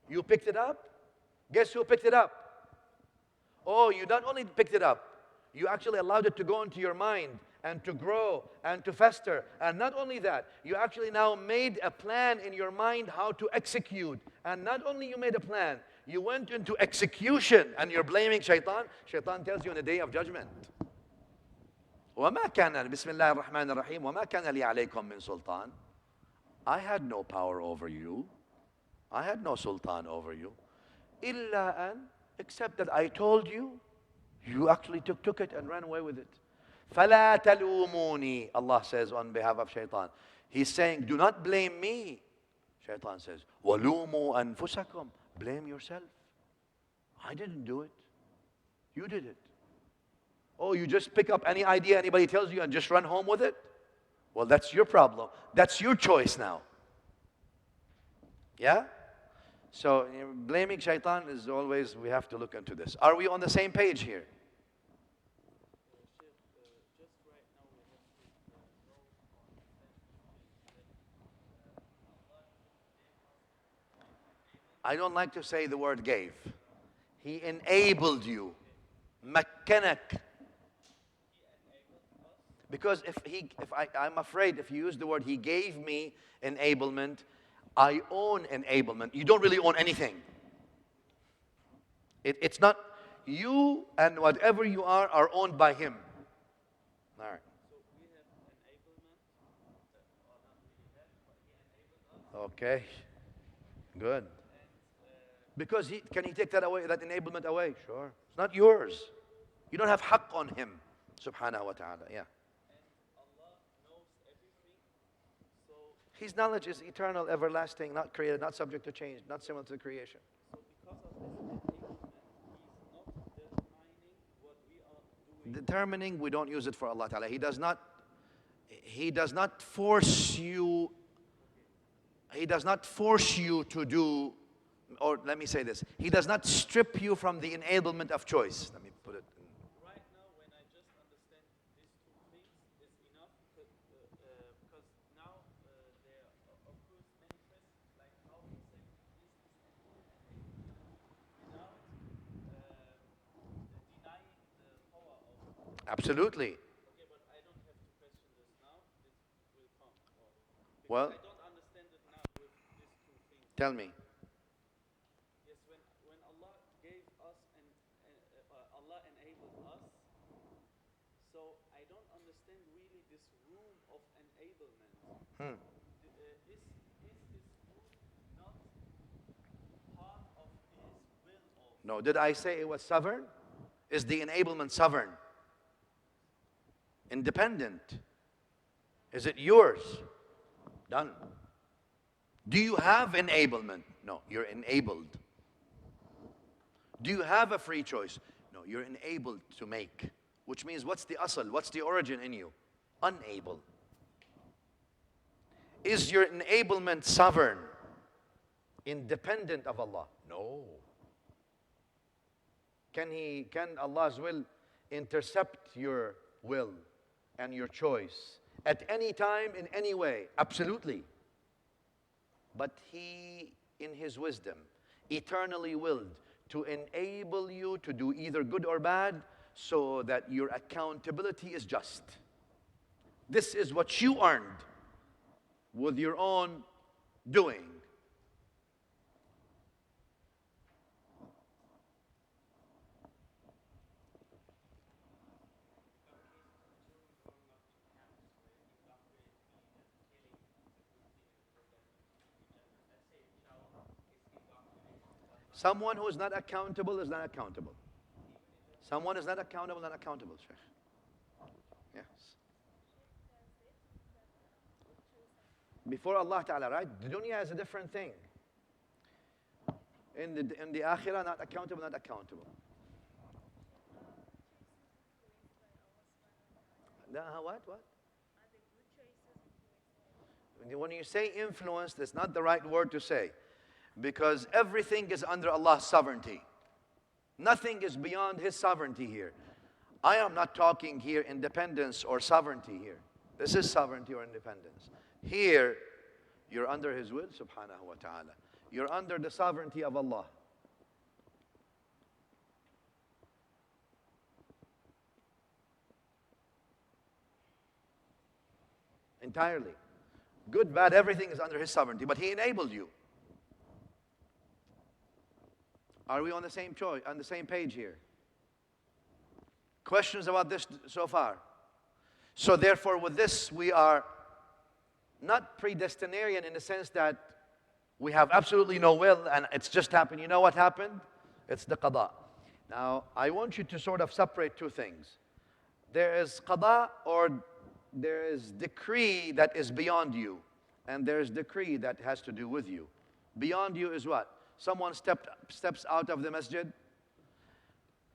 You picked it up? Guess who picked it up? Oh, you not only picked it up, you actually allowed it to go into your mind and to grow and to fester. And not only that, you actually now made a plan in your mind how to execute. And not only you made a plan, you went into execution and you're blaming Shaitan. Shaitan tells you on the day of judgment. وَمَا كَانَ بِسْمِ اللَّهِ الرَّحْمَنِ الرَّحِيمِ وَمَا كَانَ لِي عَلَيْكُمْ مِنْ سُلْطَانٍ. I had no power over you. I had no sultan over you. إِلَّا أَنْ, except that I told you, you actually took it and ran away with it. فَلَا تَلُومُونِي, Allah says on behalf of Shaitan. He's saying, do not blame me. Shaitan says, وَلُومُوا أَنفُسَكُمْ, blame yourself. I didn't do it. You did it. Oh, you just pick up any idea anybody tells you and just run home with it? Well, that's your problem. That's your choice now. Yeah? So, blaming Shaitan is always, we have to look into this. Are we on the same page here? Just right now we have to know or understand I don't like to say the word gave. He enabled you. مكنك. Because I'm afraid if you use the word he gave me enablement, I own enablement. You don't really own anything. It's not, you and whatever you are owned by him. All right. So we have enablement, or not really that, but he enabled us. Okay. Good. Because can he take that away, that enablement away? Sure. It's not yours. You don't have haqq on him. Subhanahu wa ta'ala. Yeah. His knowledge is eternal, everlasting, not created, not subject to change, not similar to creation. So because of this enablement, he's not defining what we are doing. Determining, we don't use it for Allah Ta'ala. He does not force you, he does not force you to do, or let me say this, he does not strip you from the enablement of choice. Let me put it. Right now, when I just understand these two things is enough, because now there occurs many questions, like how exactly is this without denying the power of. Absolutely. Okay, but I don't have to question this now. This will come. Well, I don't understand it now with these two things. tell me. Yes, when Allah gave us and Allah enabled us, so I don't understand really this room of enablement. Is this room not part of His will also? No, did I say it was sovereign? Is the enablement sovereign? Independent? Is it yours? Done. Do you have enablement? No, you're enabled. Do you have a free choice? No, you're enabled to make. Which means, what's the asl? What's the origin in you? Unable. Is your enablement sovereign, independent of Allah? No. Can Allah's will intercept your will and your choice at any time, in any way? Absolutely. But He, in His wisdom, eternally willed to enable you to do either good or bad, so that your accountability is just. This is what you earned with your own doing. Someone who is not accountable is not accountable. Someone is not accountable, not accountable, Shaykh. Yes. Before Allah Ta'ala, right? The dunya is a different thing. In the akhirah, not accountable, not accountable. What? When you say influence, that's not the right word to say. Because everything is under Allah's sovereignty. Nothing is beyond His sovereignty here. I am not talking here independence or sovereignty here. This is sovereignty or independence. Here, you're under His will, subhanahu wa ta'ala. You're under the sovereignty of Allah. Entirely. Good, bad, everything is under His sovereignty. But He enabled you. Are we on the same choice, on the same page here? Questions about this so far? So therefore, with this, we are not predestinarian in the sense that we have absolutely no will and it's just happened. You know what happened? It's the qada. Now, I want you to sort of separate two things. There is qada, or there is decree that is beyond you, and there is decree that has to do with you. Beyond you is what? Someone steps out of the masjid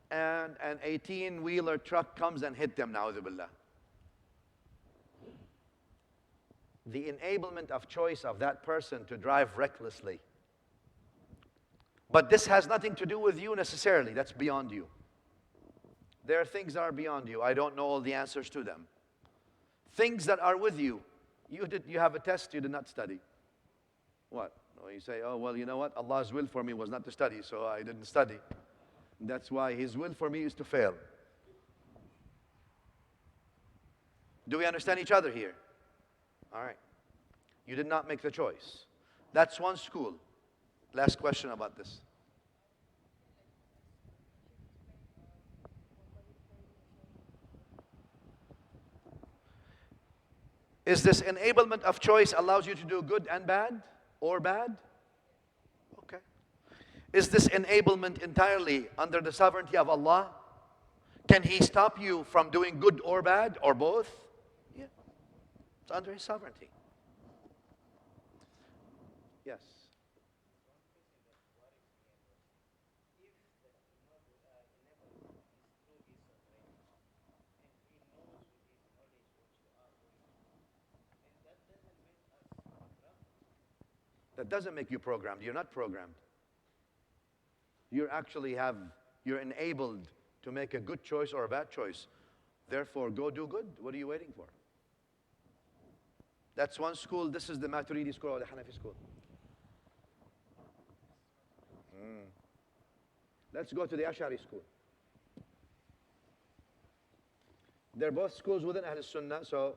and an 18-wheeler truck comes and hit them, na'udhu billah. The enablement of choice of that person to drive recklessly. But this has nothing to do with you necessarily. That's beyond you. There are things that are beyond you. I don't know all the answers to them. Things that are with you. You have a test you did not study. What? You say, oh, well, you know what? Allah's will for me was not to study, so I didn't study. That's why His will for me is to fail. Do we understand each other here? All right. You did not make the choice. That's one school. Last question about this. Is this enablement of choice allows you to do good and bad? Or bad? Okay. Is this enablement entirely under the sovereignty of Allah? Can He stop you from doing good or bad, or both? Yeah. It's under His sovereignty. Yes. That doesn't make you programmed. You're not programmed. You're enabled to make a good choice or a bad choice. Therefore, go do good. What are you waiting for? That's one school. This is the Maturidi school or the Hanafi school. Let's go to the Ashari school. They're both schools within Ahl Sunnah, so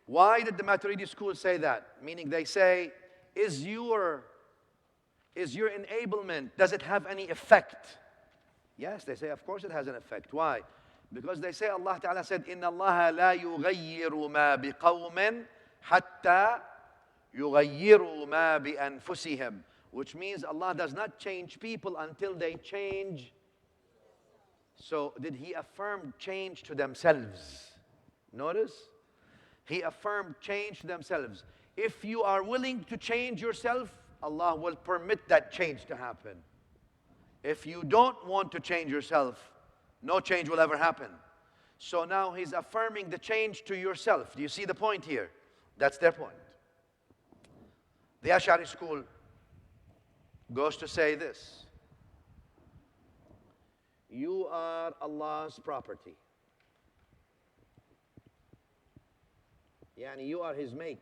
why did the Maturidi school say that? Meaning they say, is your enablement, does it have any effect? Yes, they say, of course it has an effect. Why? Because they say, Allah Ta'ala said, إِنَّ اللَّهَ لَا يُغَيِّرُ مَا بِقَوْمٍ حَتَّى يُغَيِّرُوا مَا بِأَنفُسِهِمْ. Which means Allah does not change people until they change. So did He affirm change to themselves? Notice? He affirmed change themselves. If you are willing to change yourself, Allah will permit that change to happen. If you don't want to change yourself, no change will ever happen. So now he's affirming the change to yourself. Do you see the point here? That's their point. The Ashari school goes to say this: you are Allah's property. Yani you are His make.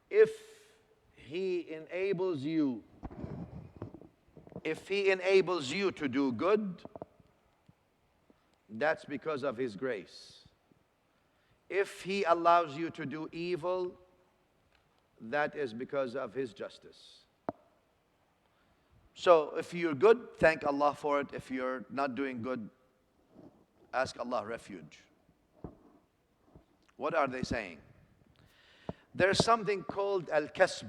If He enables you to do good, that's because of His grace. If He allows you to do evil, that is because of His justice. So if you're good, thank Allah for it. If you're not doing good, ask Allah refuge. What are they saying? There's something called al-kasb.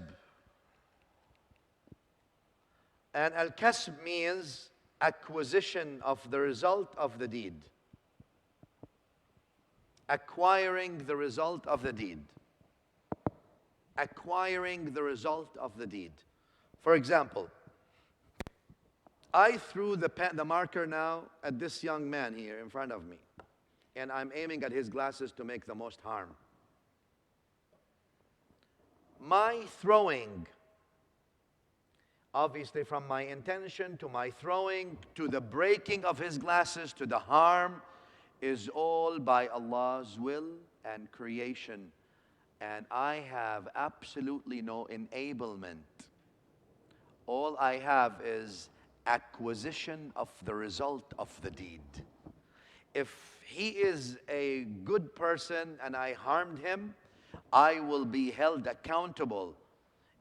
And al-kasb means acquisition of the result of the deed. Acquiring the result of the deed. Acquiring the result of the deed. For example, I threw the marker now at this young man here in front of me, and I'm aiming at his glasses to make the most harm. My throwing, obviously from my intention to my throwing to the breaking of his glasses to the harm, is all by Allah's will and creation. And I have absolutely no enablement. All I have is acquisition of the result of the deed. If he is a good person and I harmed him, I will be held accountable.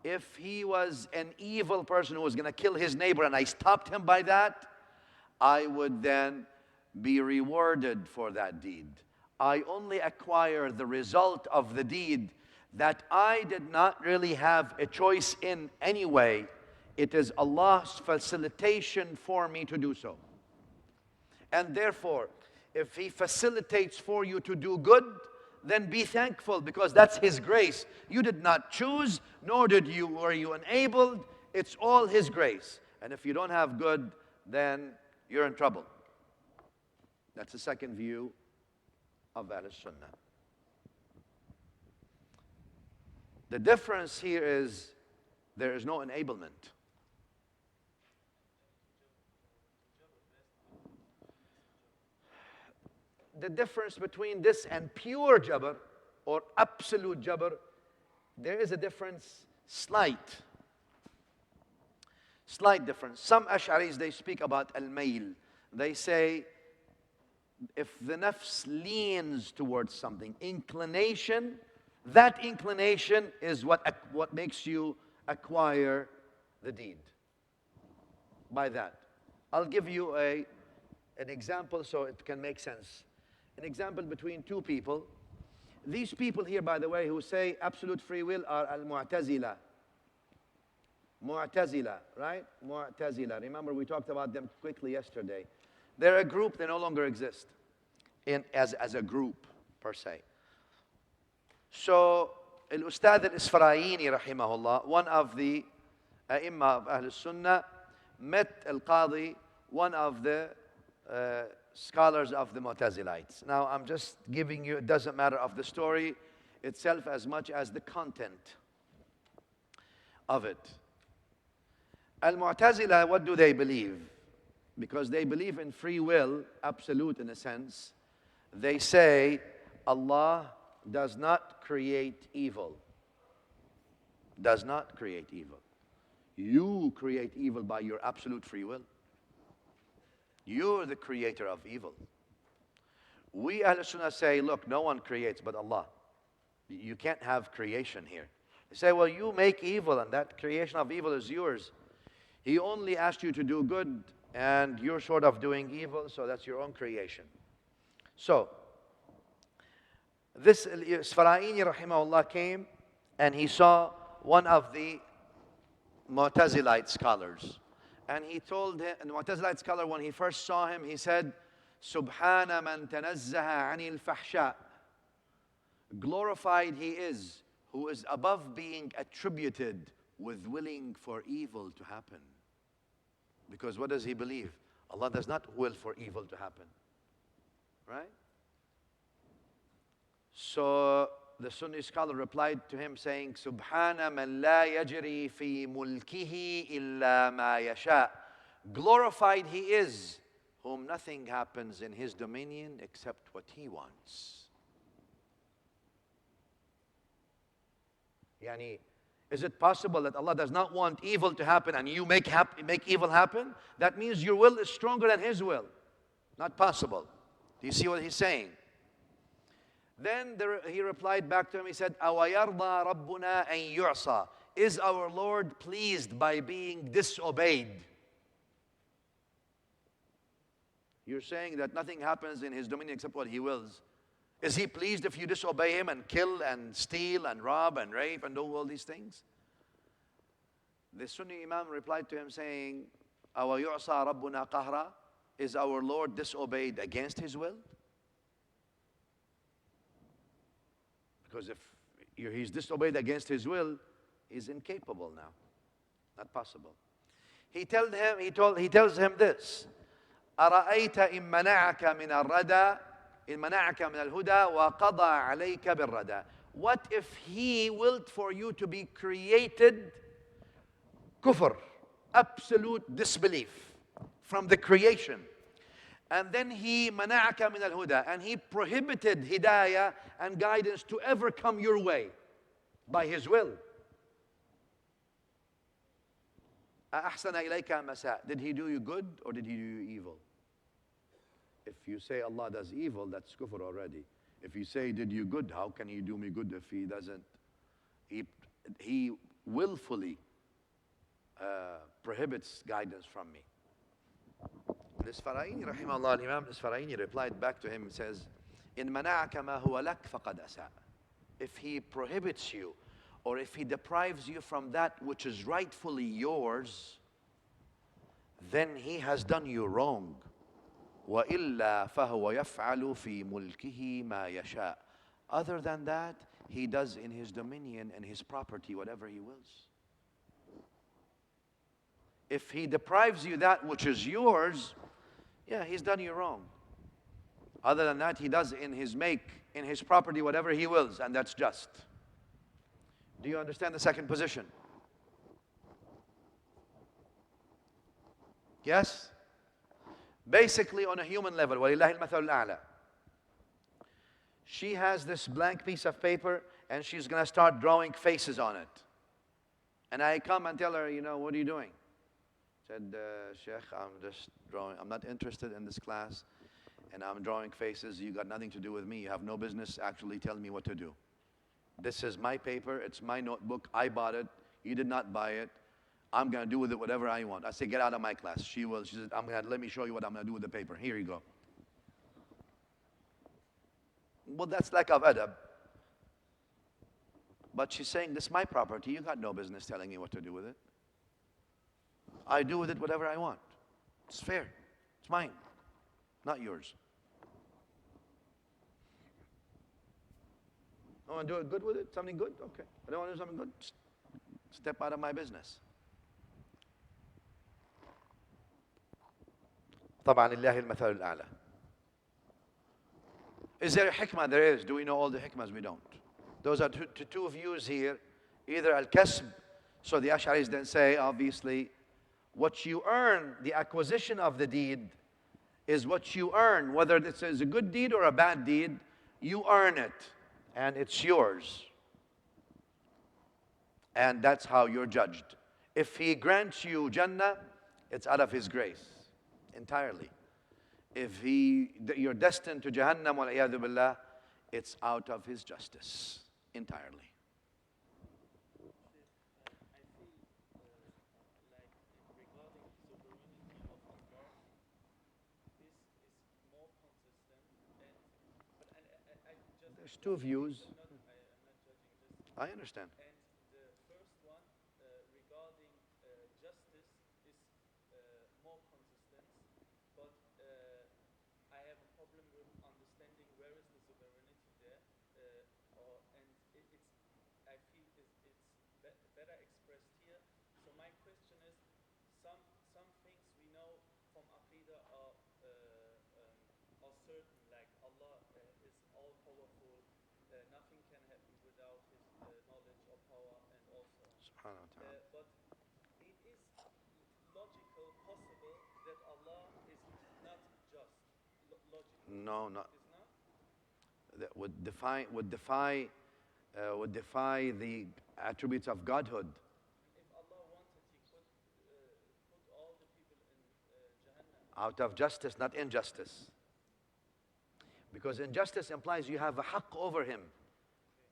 If he was an evil person who was going to kill his neighbor and I stopped him by that, I would then be rewarded for that deed. I only acquire the result of the deed that I did not really have a choice in anyway. It is Allah's facilitation for me to do so. And therefore, if He facilitates for you to do good, then be thankful, because that's His grace. You did not choose, nor were you enabled. It's all His grace. And if you don't have good, then you're in trouble. That's the second view of Ahl-Sunnah. The difference here is there is no enablement. The difference between this and pure jabr or absolute jabr, there is a difference, slight difference. Some Ash'aris, they speak about al-mail. They say if the nafs leans towards something, inclination, that inclination is what makes you acquire the deed. By that, I'll give you an example so it can make sense. An example between two people. These people here, by the way, who say absolute free will are al-Mu'tazila. Mu'tazila, right? Mu'tazila. Remember, we talked about them quickly yesterday. They're a group, they no longer exist as a group, per se. So, Al-Ustad al-Isfarayini, rahimahullah, one of the A'imma of Ahl-Sunnah, met Al-Qadi, one of the scholars of the Mu'tazilites. Now, I'm just giving you, it doesn't matter of the story itself as much as the content of it. Al-Mu'tazila, what do they believe? Because they believe in free will, absolute in a sense. They say Allah does not create evil. Does not create evil. You create evil by your absolute free will. You're the creator of evil. We Ahl-Sunnah say, look, no one creates but Allah. You can't have creation here. They say, well, you make evil and that creation of evil is yours. He only asked you to do good and you're sort of doing evil, so that's your own creation. So, this Isfarayini rahimahullah came and he saw one of the Mu'tazilite scholars. And he told him, and the Mu'tazilite scholar, when he first saw him, he said, Subhana man tanazzaha anil fahsha. Glorified he is who is above being attributed with willing for evil to happen. Because what does he believe? Allah does not will for evil to happen. Right? So the Sunni scholar replied to him saying, Subhana man la yajri fi mulkihi illa ma yasha. Glorified he is whom nothing happens in his dominion except what he wants. Yani, is it possible that Allah does not want evil to happen and you make evil happen? That means your will is stronger than His will. Not possible. Do you see what he's saying? Then he replied back to him, he said, أَوَيَرْضَى رَبُّنَا أَن يُعْصَى. Is our Lord pleased by being disobeyed? You're saying that nothing happens in His dominion except what He wills. Is He pleased if you disobey Him and kill and steal and rob and rape and do all these things? The Sunni Imam replied to him saying, أَوَ يُعْصَى رَبُّنَا قَهْرًا. Is our Lord disobeyed against His will? Because if He's disobeyed against His will, He's incapable now. Not possible. He tells him this, أَرَأَيْتَ إِن مَنَعَكَ مِنَ الرَّدَى إِن مَنَعَكَ مِنَ الْهُدَى وَقَضَى عَلَيْكَ بِالرَّدَى. What if He willed for you to be created kufr, absolute disbelief from the creation, and then He منعك من الهدى, and He prohibited hidayah and guidance to ever come your way by His will? أَأَحْسَنَ إِلَيْكَ مَسَاء. Did He do you good or did He do you evil? If you say Allah does evil, that's kufr already. If you say did you good, how can He do me good if He doesn't? He willfully prohibits guidance from me. Al-Isfaraini rahimahullah, Imam Al-Isfaraini replied back to him and says, إِن مَنَعَكَ مَا هُوَ لَكَ فَقَدْ أَسَاءَ. If He prohibits you or if He deprives you from that which is rightfully yours, then He has done you wrong. وَإِلَّا فَهُوَ يَفْعَلُ فِي مُلْكِهِ مَا يَشَاءُ. Other than that, He does in His dominion and His property whatever He wills. If He deprives you that which is yours, yeah, He's done you wrong. Other than that, He does in His property whatever He wills, and that's just. Do you understand the second position? Yes? Basically, on a human level, وَلِلَّهِ الْمَثَلُ الْأَعْلَى. She has this blank piece of paper, and she's going to start drawing faces on it. And I come and tell her, what are you doing? Said, Shaykh, I'm just drawing. I'm not interested in this class, and I'm drawing faces. You got nothing to do with me. You have no business actually telling me what to do. This is my paper. It's my notebook. I bought it. You did not buy it. I'm going to do with it whatever I want. I say, get out of my class. She said, let me show you what I'm going to do with the paper. Here you go. Well, that's lack of adab. But she's saying, this is my property. You got no business telling me what to do with it. I do with it whatever I want. It's fair. It's mine, not yours. I want to do it good with it, something good? Okay. I don't want to do something good? Step out of my business. طبعا لله المثل الأعلى. Is there a hikmah? There is. Do we know all the hikmahs? We don't. Those are two views here. Either al-kasb, so the Asharis then say, obviously, what you earn, the acquisition of the deed, is what you earn. Whether this is a good deed or a bad deed, you earn it, and it's yours. And that's how you're judged. If He grants you Jannah, it's out of His grace, entirely. If you're destined to Jahannam, wal-iyadhu billah, it's out of His justice, entirely. There's two views. I understand. And the first one regarding justice is more consistent, but I have certain, like Allah is all powerful, nothing can happen without His knowledge or power, and also on. Subhanahu wa ta'ala. But it is logical, possible that Allah is not just logical. No, not It is not. that would defy the attributes of Godhood. If Allah wanted, He could put all the people in Jahannam. Out of justice, not injustice. Because injustice implies you have a haqq over him.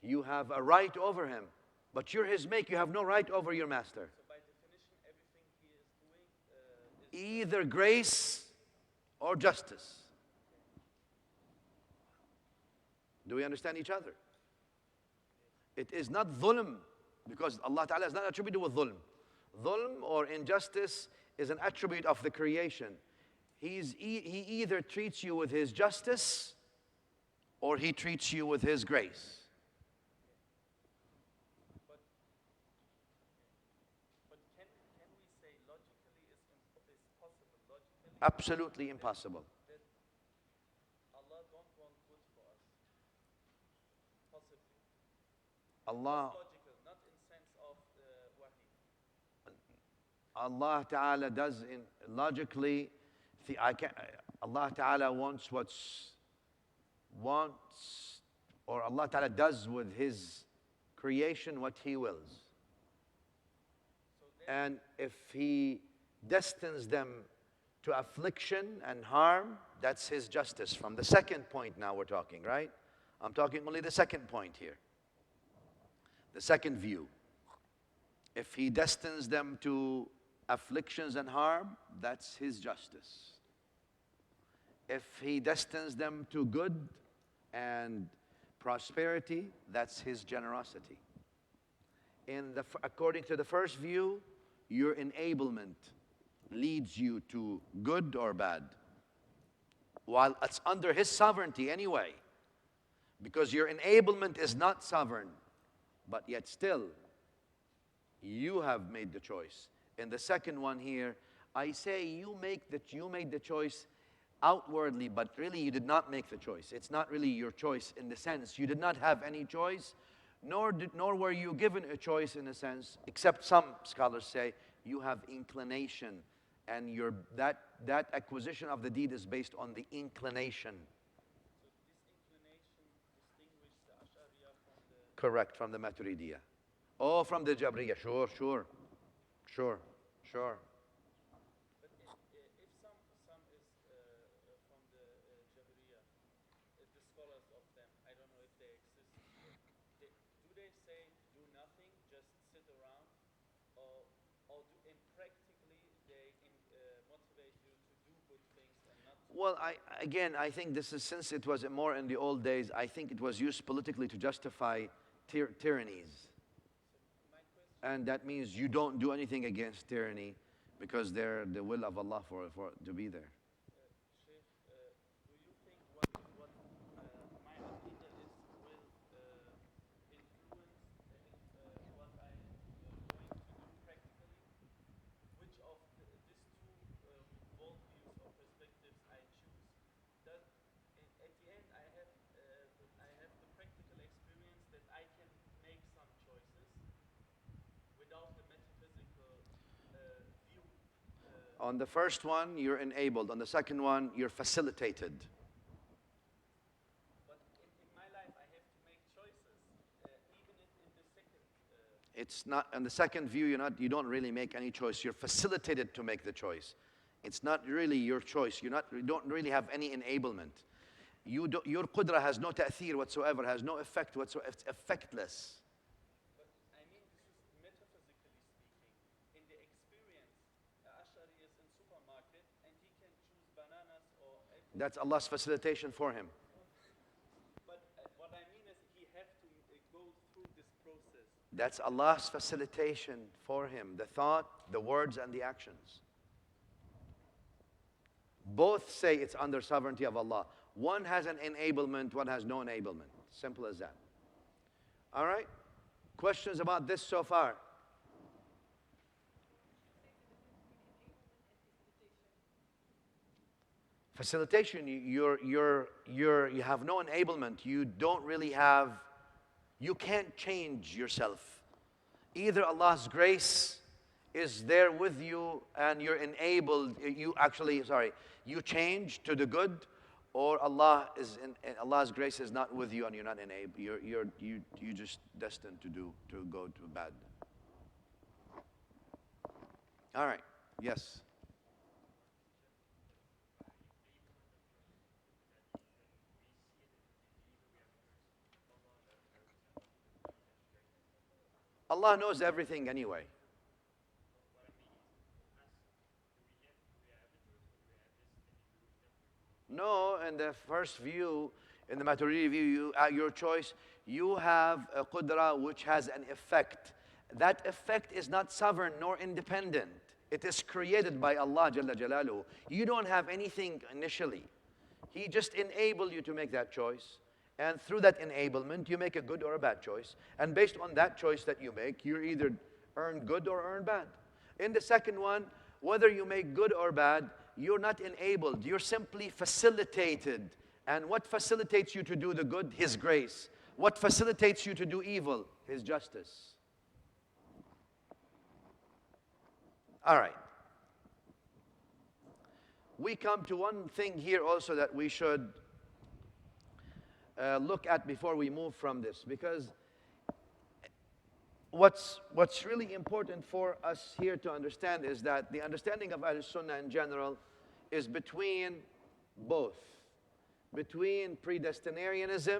You have a right over him. But you're his make, you have no right over your master. So by definition, everything He is doing is Either grace or justice. Do we understand each other? It is not dhulm, because Allah Ta'ala is not attributed with dhulm. Dhulm or injustice is an attribute of the creation. He either treats you with His justice or He treats you with His grace. But can we say logically is possible? Logically, Absolutely impossible. that Allah don't want good for us. Possibly. Allah, Logical, not in sense of wahi. Allah Ta'ala does logically, Allah Ta'ala wants or Allah Ta'ala does with His creation what He wills. And if He destines them to affliction and harm, that's His justice. From the second point now we're talking, right? I'm talking only the second point here. The second view. If He destines them to afflictions and harm, that's His justice. If He destines them to good and prosperity, that's His generosity. According to the first view, your enablement leads you to good or bad, while it's under His sovereignty anyway, because your enablement is not sovereign, but yet still, you have made the choice. In the second one here, I say you made the choice outwardly, but really you did not make the choice. It's not really your choice in the sense you did not have any choice, nor were you given a choice in a sense, except some scholars say you have inclination, and that acquisition of the deed is based on the inclination. So this inclination distinguishes the Ashari from the. Correct, from the Maturidiyah. Oh, from the Jabriyah, sure. But if some is from the Jabriya, the scholars of them, I don't know if they exist. Do they say do nothing, just sit around, or practically they motivate you to do good things and not? Well, I think this is, since it was more in the old days, I think it was used politically to justify tyrannies. And that means you don't do anything against tyranny because they're the will of Allah for to be there. Shaykh, do you think what my Aqeedah is will influence what I'm going to do practically? Which of these two worldviews or perspectives I choose? Does at the end I have the practical experience that I can make some choices without the metaphysical view. On the first one, you're enabled. On the second one, you're facilitated. But in my life, I have to make choices, even in the second. It's not, on the second view, you don't really make any choice. You're facilitated to make the choice. It's not really your choice. You don't really have any enablement. Your qudra has no ta'thir whatsoever, has no effect whatsoever. It's effectless. But I mean, this is metaphysically speaking. In the experience, Ashari is in supermarket and he can choose bananas or apples. That's Allah's facilitation for him. But what I mean is he has to go through this process. That's Allah's facilitation for him. The thought, the words, and the actions. Both say it's under sovereignty of Allah. One has an enablement, one has no enablement. Simple as that. All right? Questions about this so far? Facilitation, you have no enablement. You don't really have, you can't change yourself. Either Allah's grace is there with you and you're enabled, you change to the good, or Allah's grace is not with you and you're not enabled. You're just destined to go to bad. All right. Yes. Allah knows everything anyway. No, in the first view, in the Maturidi view, at your choice, you have a qudra which has an effect. That effect is not sovereign nor independent. It is created by Allah Jalla Jalaluhu. You don't have anything initially. He just enabled you to make that choice. And through that enablement, you make a good or a bad choice. And based on that choice that you make, you either earn good or earn bad. In the second one, whether you make good or bad, you're not enabled. You're simply facilitated. And what facilitates you to do the good? His grace. What facilitates you to do evil? His justice. All right. We come to one thing here also that we should look at before we move from this, because what's really important for us here to understand is that the understanding of Ahl-Sunnah in general is between both, between predestinarianism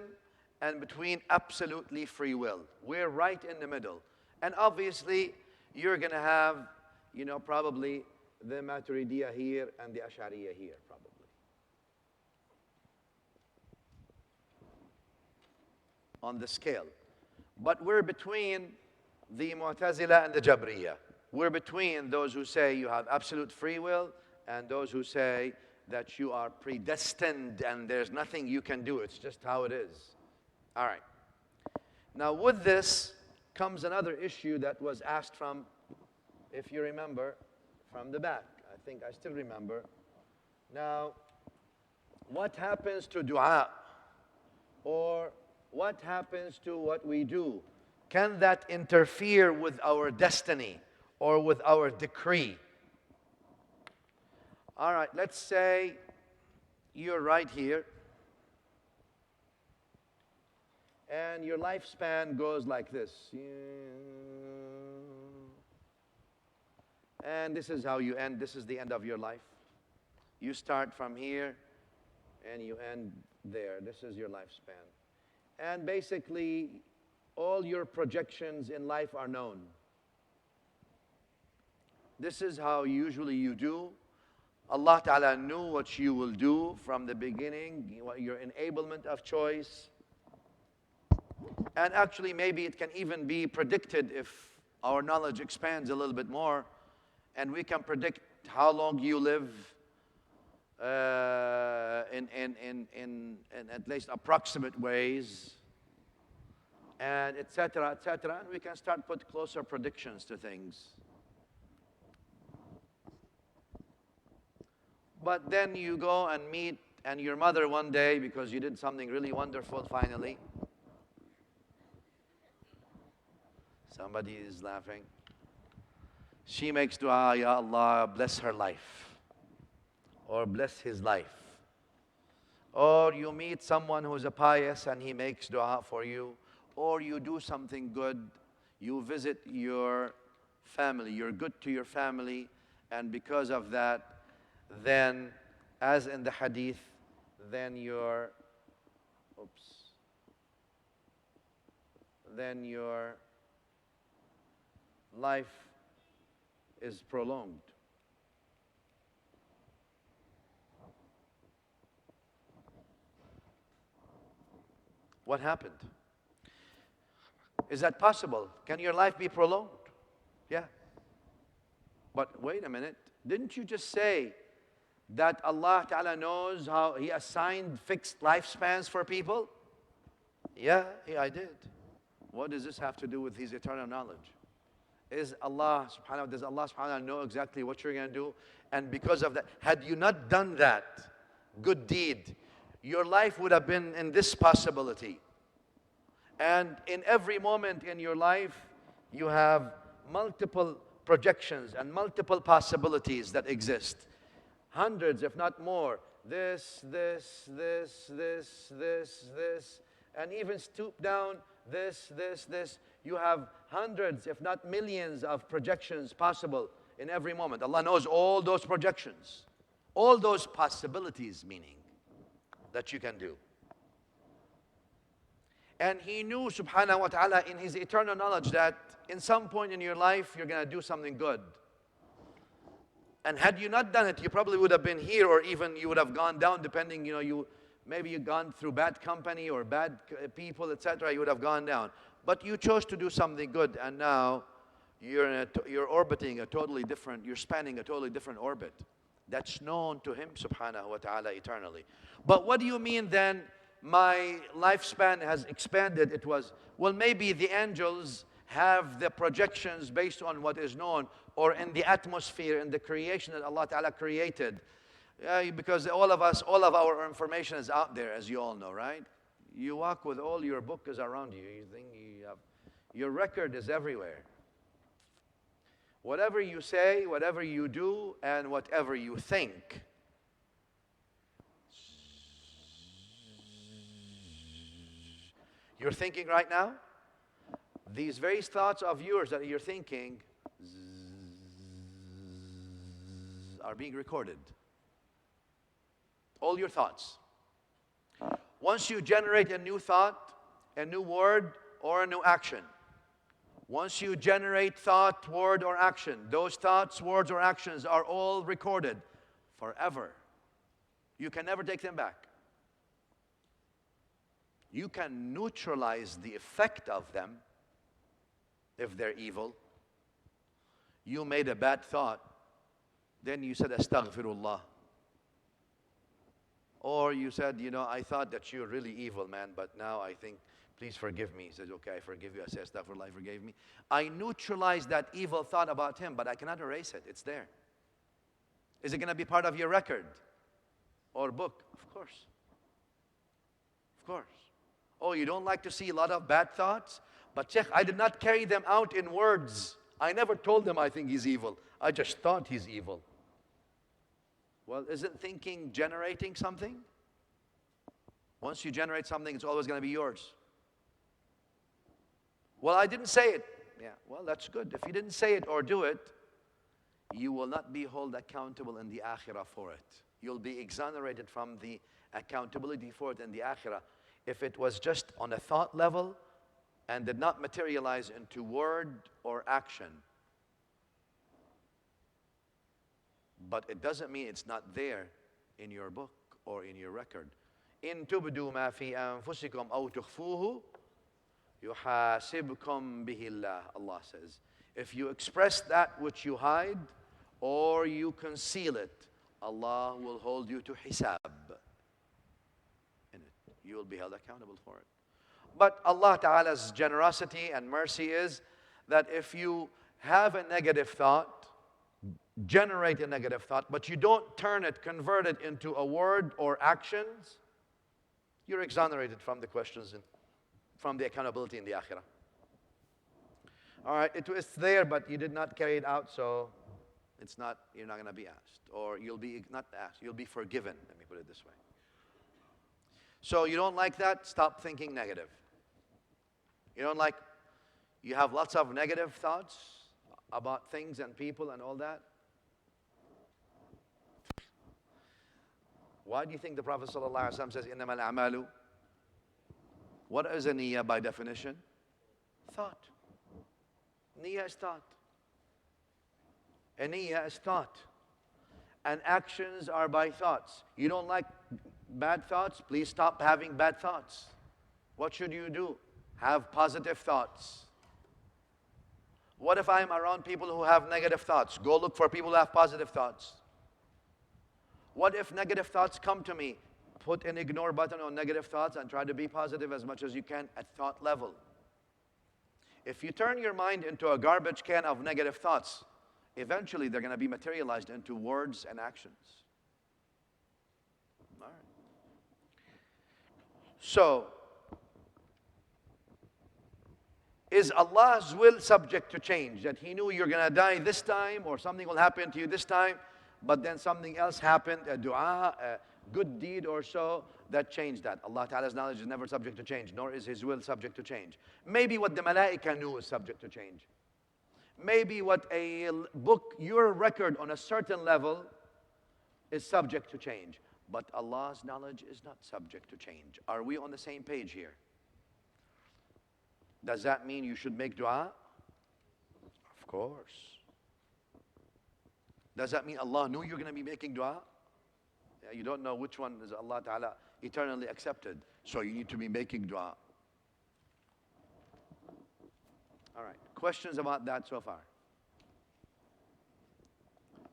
and between absolutely free will. We're right in the middle. And obviously, you're going to have, probably the Maturidiyah here and the Ashariya here, probably. On the scale. But we're between the Mu'tazila and the Jabriya. We're between those who say you have absolute free will and those who say that you are predestined and there's nothing you can do. It's just how it is. All right. Now with this comes another issue that was asked from, if you remember, from the back. I think I still remember. Now, what happens to dua? Or what happens to what we do? Can that interfere with our destiny or with our decree? All right, let's say you're right here and your lifespan goes like this. And this is how you end. This is the end of your life. You start from here and you end there. This is your lifespan. And basically, all your projections in life are known. This is how usually you do. Allah Ta'ala knew what you will do from the beginning, your enablement of choice. And actually, maybe it can even be predicted if our knowledge expands a little bit more, and we can predict how long you live in at least approximate ways, and etc., etc., and we can start put closer predictions to things. But then you go and meet and your mother one day, because you did something really wonderful finally. Somebody is laughing. She makes dua, Ya Allah, bless her life. Or bless his life. Or you meet someone who's a pious and he makes dua for you. Or you do something good. You visit your family. You're good to your family. And because of that, then, as in the hadith, then your life is prolonged. What happened? Is that possible? Can your life be prolonged? Yeah. But wait a minute. Didn't you just say that Allah Ta'ala knows how He assigned fixed lifespans for people? Yeah, I did. What does this have to do with His eternal knowledge? Does Allah subhanahu wa ta'ala know exactly what you're going to do? And because of that, had you not done that, good deed, your life would have been in this possibility. And in every moment in your life, you have multiple projections and multiple possibilities that exist. Hundreds, if not more. This, and even stoop down, this. You have hundreds, if not millions, of projections possible in every moment. Allah knows all those projections, all those possibilities, meaning that you can do. And He knew, subhanahu wa ta'ala, in His eternal knowledge that in some point in your life, you're going to do something good. And had you not done it, you probably would have been here, or even you would have gone down, depending, maybe you've gone through bad company or bad people, etc. You would have gone down. But you chose to do something good, and now you're orbiting a totally different, you're spanning a totally different orbit. That's known to Him, subhanahu wa ta'ala, eternally. But what do you mean then, my lifespan has expanded? It was, well, maybe the angels have the projections based on what is known, or in the atmosphere, in the creation that Allah Ta'ala created. Because all of our information is out there, as you all know, right? You walk with all your book is around you. You think your record is everywhere. Whatever you say, whatever you do, and whatever you think. You're thinking right now? These very thoughts of yours that you're thinking are being recorded. All your thoughts. Once you generate a new thought, a new word, or a new action, once you generate thought, word, or action, those thoughts, words, or actions are all recorded forever. You can never take them back. You can neutralize the effect of them if they're evil. You made a bad thought, then you said, Astaghfirullah. Or you said, I thought that you're really evil, man, but now I think, please forgive me. He says, okay, I forgive you. I say, Astaghfirullah, he forgave me. I neutralized that evil thought about him, but I cannot erase it. It's there. Is it going to be part of your record or book? Of course. Of course. Oh, you don't like to see a lot of bad thoughts? But Shaykh, I did not carry them out in words. I never told them I think he's evil. I just thought he's evil. Well, isn't thinking generating something? Once you generate something, it's always going to be yours. Well, I didn't say it. Yeah, well, that's good. If you didn't say it or do it, you will not be held accountable in the akhirah for it. You'll be exonerated from the accountability for it in the akhirah. If it was just on a thought level and did not materialize into word or action. But it doesn't mean it's not there in your book or in your record. إن تبدوا ما في أنفسكم أو تخفوه يحاسبكم به الله. Allah says, if you express that which you hide or you conceal it, Allah will hold you to hisab in it. You will be held accountable for it. But Allah Ta'ala's generosity and mercy is that if you have a negative thought, generate a negative thought, but you don't turn it, convert it into a word or actions, you're exonerated from the questions and from the accountability in the akhirah. All right, it's there, but you did not carry it out, so it's not, you're not going to be asked. Or you'll be not asked, you'll be forgiven. Let me put it this way. So you don't like that? Stop thinking negative. You don't like, you have lots of negative thoughts about things and people and all that? Why do you think the Prophet ﷺ says, إِنَّمَا الْأَعْمَالُ? What is a niyyah by definition? Thought. Niyyah is thought. A niyyah is thought. And actions are by thoughts. You don't like bad thoughts? Please stop having bad thoughts. What should you do? Have positive thoughts. What if I'm around people who have negative thoughts? Go look for people who have positive thoughts. What if negative thoughts come to me? Put an ignore button on negative thoughts and try to be positive as much as you can at thought level. If you turn your mind into a garbage can of negative thoughts, eventually they're going to be materialized into words and actions. All So, is Allah's will subject to change? That He knew you're going to die this time, or something will happen to you this time, but then something else happened, a dua, a good deed or so, that changed that. Allah Ta'ala's knowledge is never subject to change, nor is His will subject to change. Maybe what the malaika knew is subject to change. Maybe what a book, your record on a certain level, is subject to change. But Allah's knowledge is not subject to change. Are we on the same page here? Does that mean you should make dua? Of course. Does that mean Allah knew you're going to be making dua? Yeah, you don't know which one is Allah Ta'ala eternally accepted. So you need to be making dua. All right. Questions about that so far?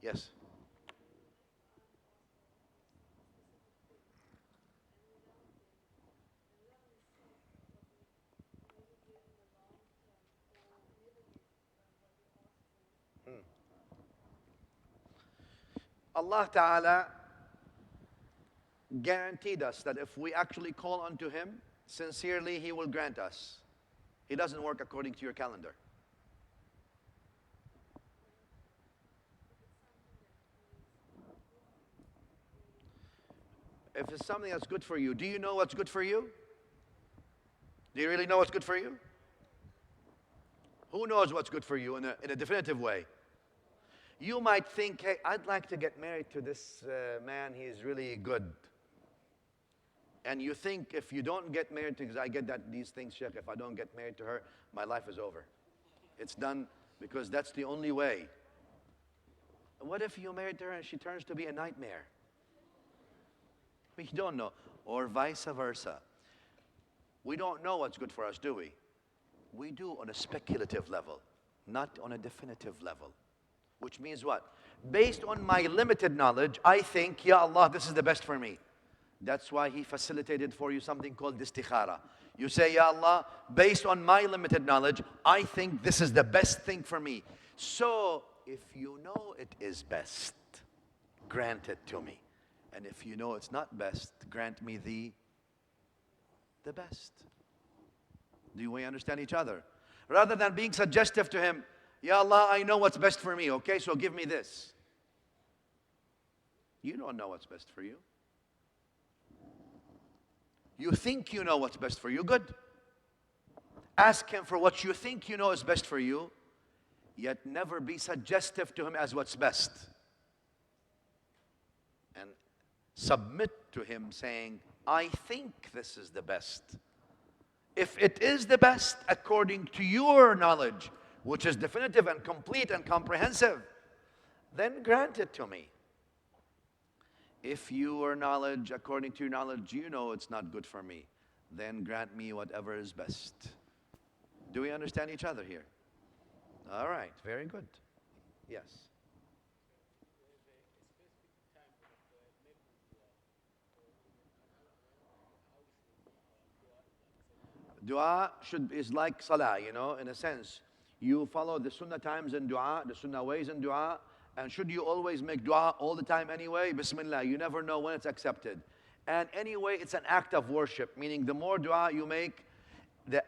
Yes. Allah Ta'ala guaranteed us that if we actually call unto Him sincerely, He will grant us. He doesn't work according to your calendar. If it's something that's good for you, do you know what's good for you? Do you really know what's good for you? Who knows what's good for you in a definitive way? You might think, hey, I'd like to get married to this man, he's really good. And you think if you don't get married to, because I get that these things, Shaykh, if I don't get married to her, my life is over. It's done because that's the only way. What if you married to her and she turns to be a nightmare? We don't know. Or vice versa. We don't know what's good for us, do we? We do on a speculative level, not on a definitive level. Which means what? Based on my limited knowledge, I think, Ya Allah, this is the best for me. That's why He facilitated for you something called istikhara. You say, Ya Allah, based on my limited knowledge, I think this is the best thing for me. So, if you know it is best, grant it to me. And if you know it's not best, grant me the best. Do we understand each other? Rather than being suggestive to Him, Ya Allah, I know what's best for me, okay, so give me this. You don't know what's best for you. You think you know what's best for you, good. Ask Him for what you think you know is best for you, yet never be suggestive to Him as what's best. And submit to Him saying, I think this is the best. If it is the best according to your knowledge, which is definitive and complete and comprehensive, then grant it to me. If your knowledge, according to your knowledge, you know it's not good for me, then grant me whatever is best. Do we understand each other here? All right, very good. Yes. Dua is like salah, you know, in a sense. You follow the sunnah times in dua, the sunnah ways in dua. And should you always make dua all the time anyway? Bismillah, you never know when it's accepted. And anyway, it's an act of worship, meaning the more dua you make,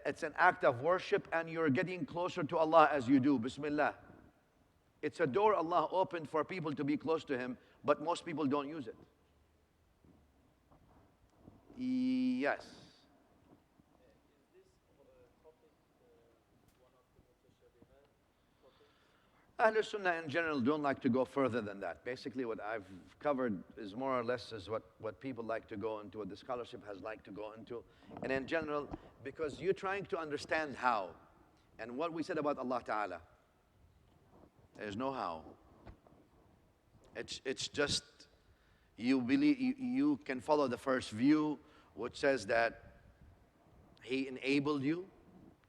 it's an act of worship and you're getting closer to Allah as you do. Bismillah. It's a door Allah opened for people to be close to Him, but most people don't use it. Yes. Ahlul Sunnah in general don't like to go further than that. Basically what I've covered is more or less is what people like to go into, what the scholarship has liked to go into. And in general, because you're trying to understand how. And what we said about Allah Ta'ala, there's no how. It's just, you believe, you can follow the first view, which says that He enabled you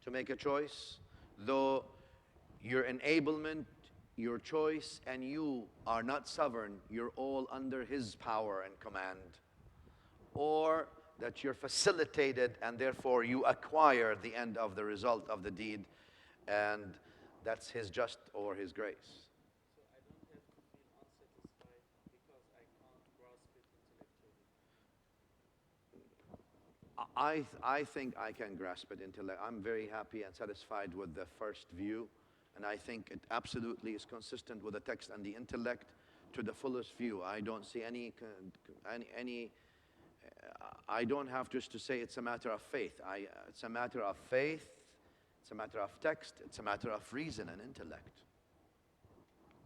to make a choice, though your enablement, your choice, and you are not sovereign. You're all under His power and command. Or that you're facilitated and therefore you acquire the end of the result of the deed, and that's His just or His grace. So I don't have to feel unsatisfied because I can't grasp it intellectually. I think I can grasp it. I'm very happy and satisfied with the first view, and I think it absolutely is consistent with the text and the intellect to the fullest view. I don't see any. I don't have just to say it's a matter of faith. It's a matter of faith. It's a matter of text. It's a matter of reason and intellect.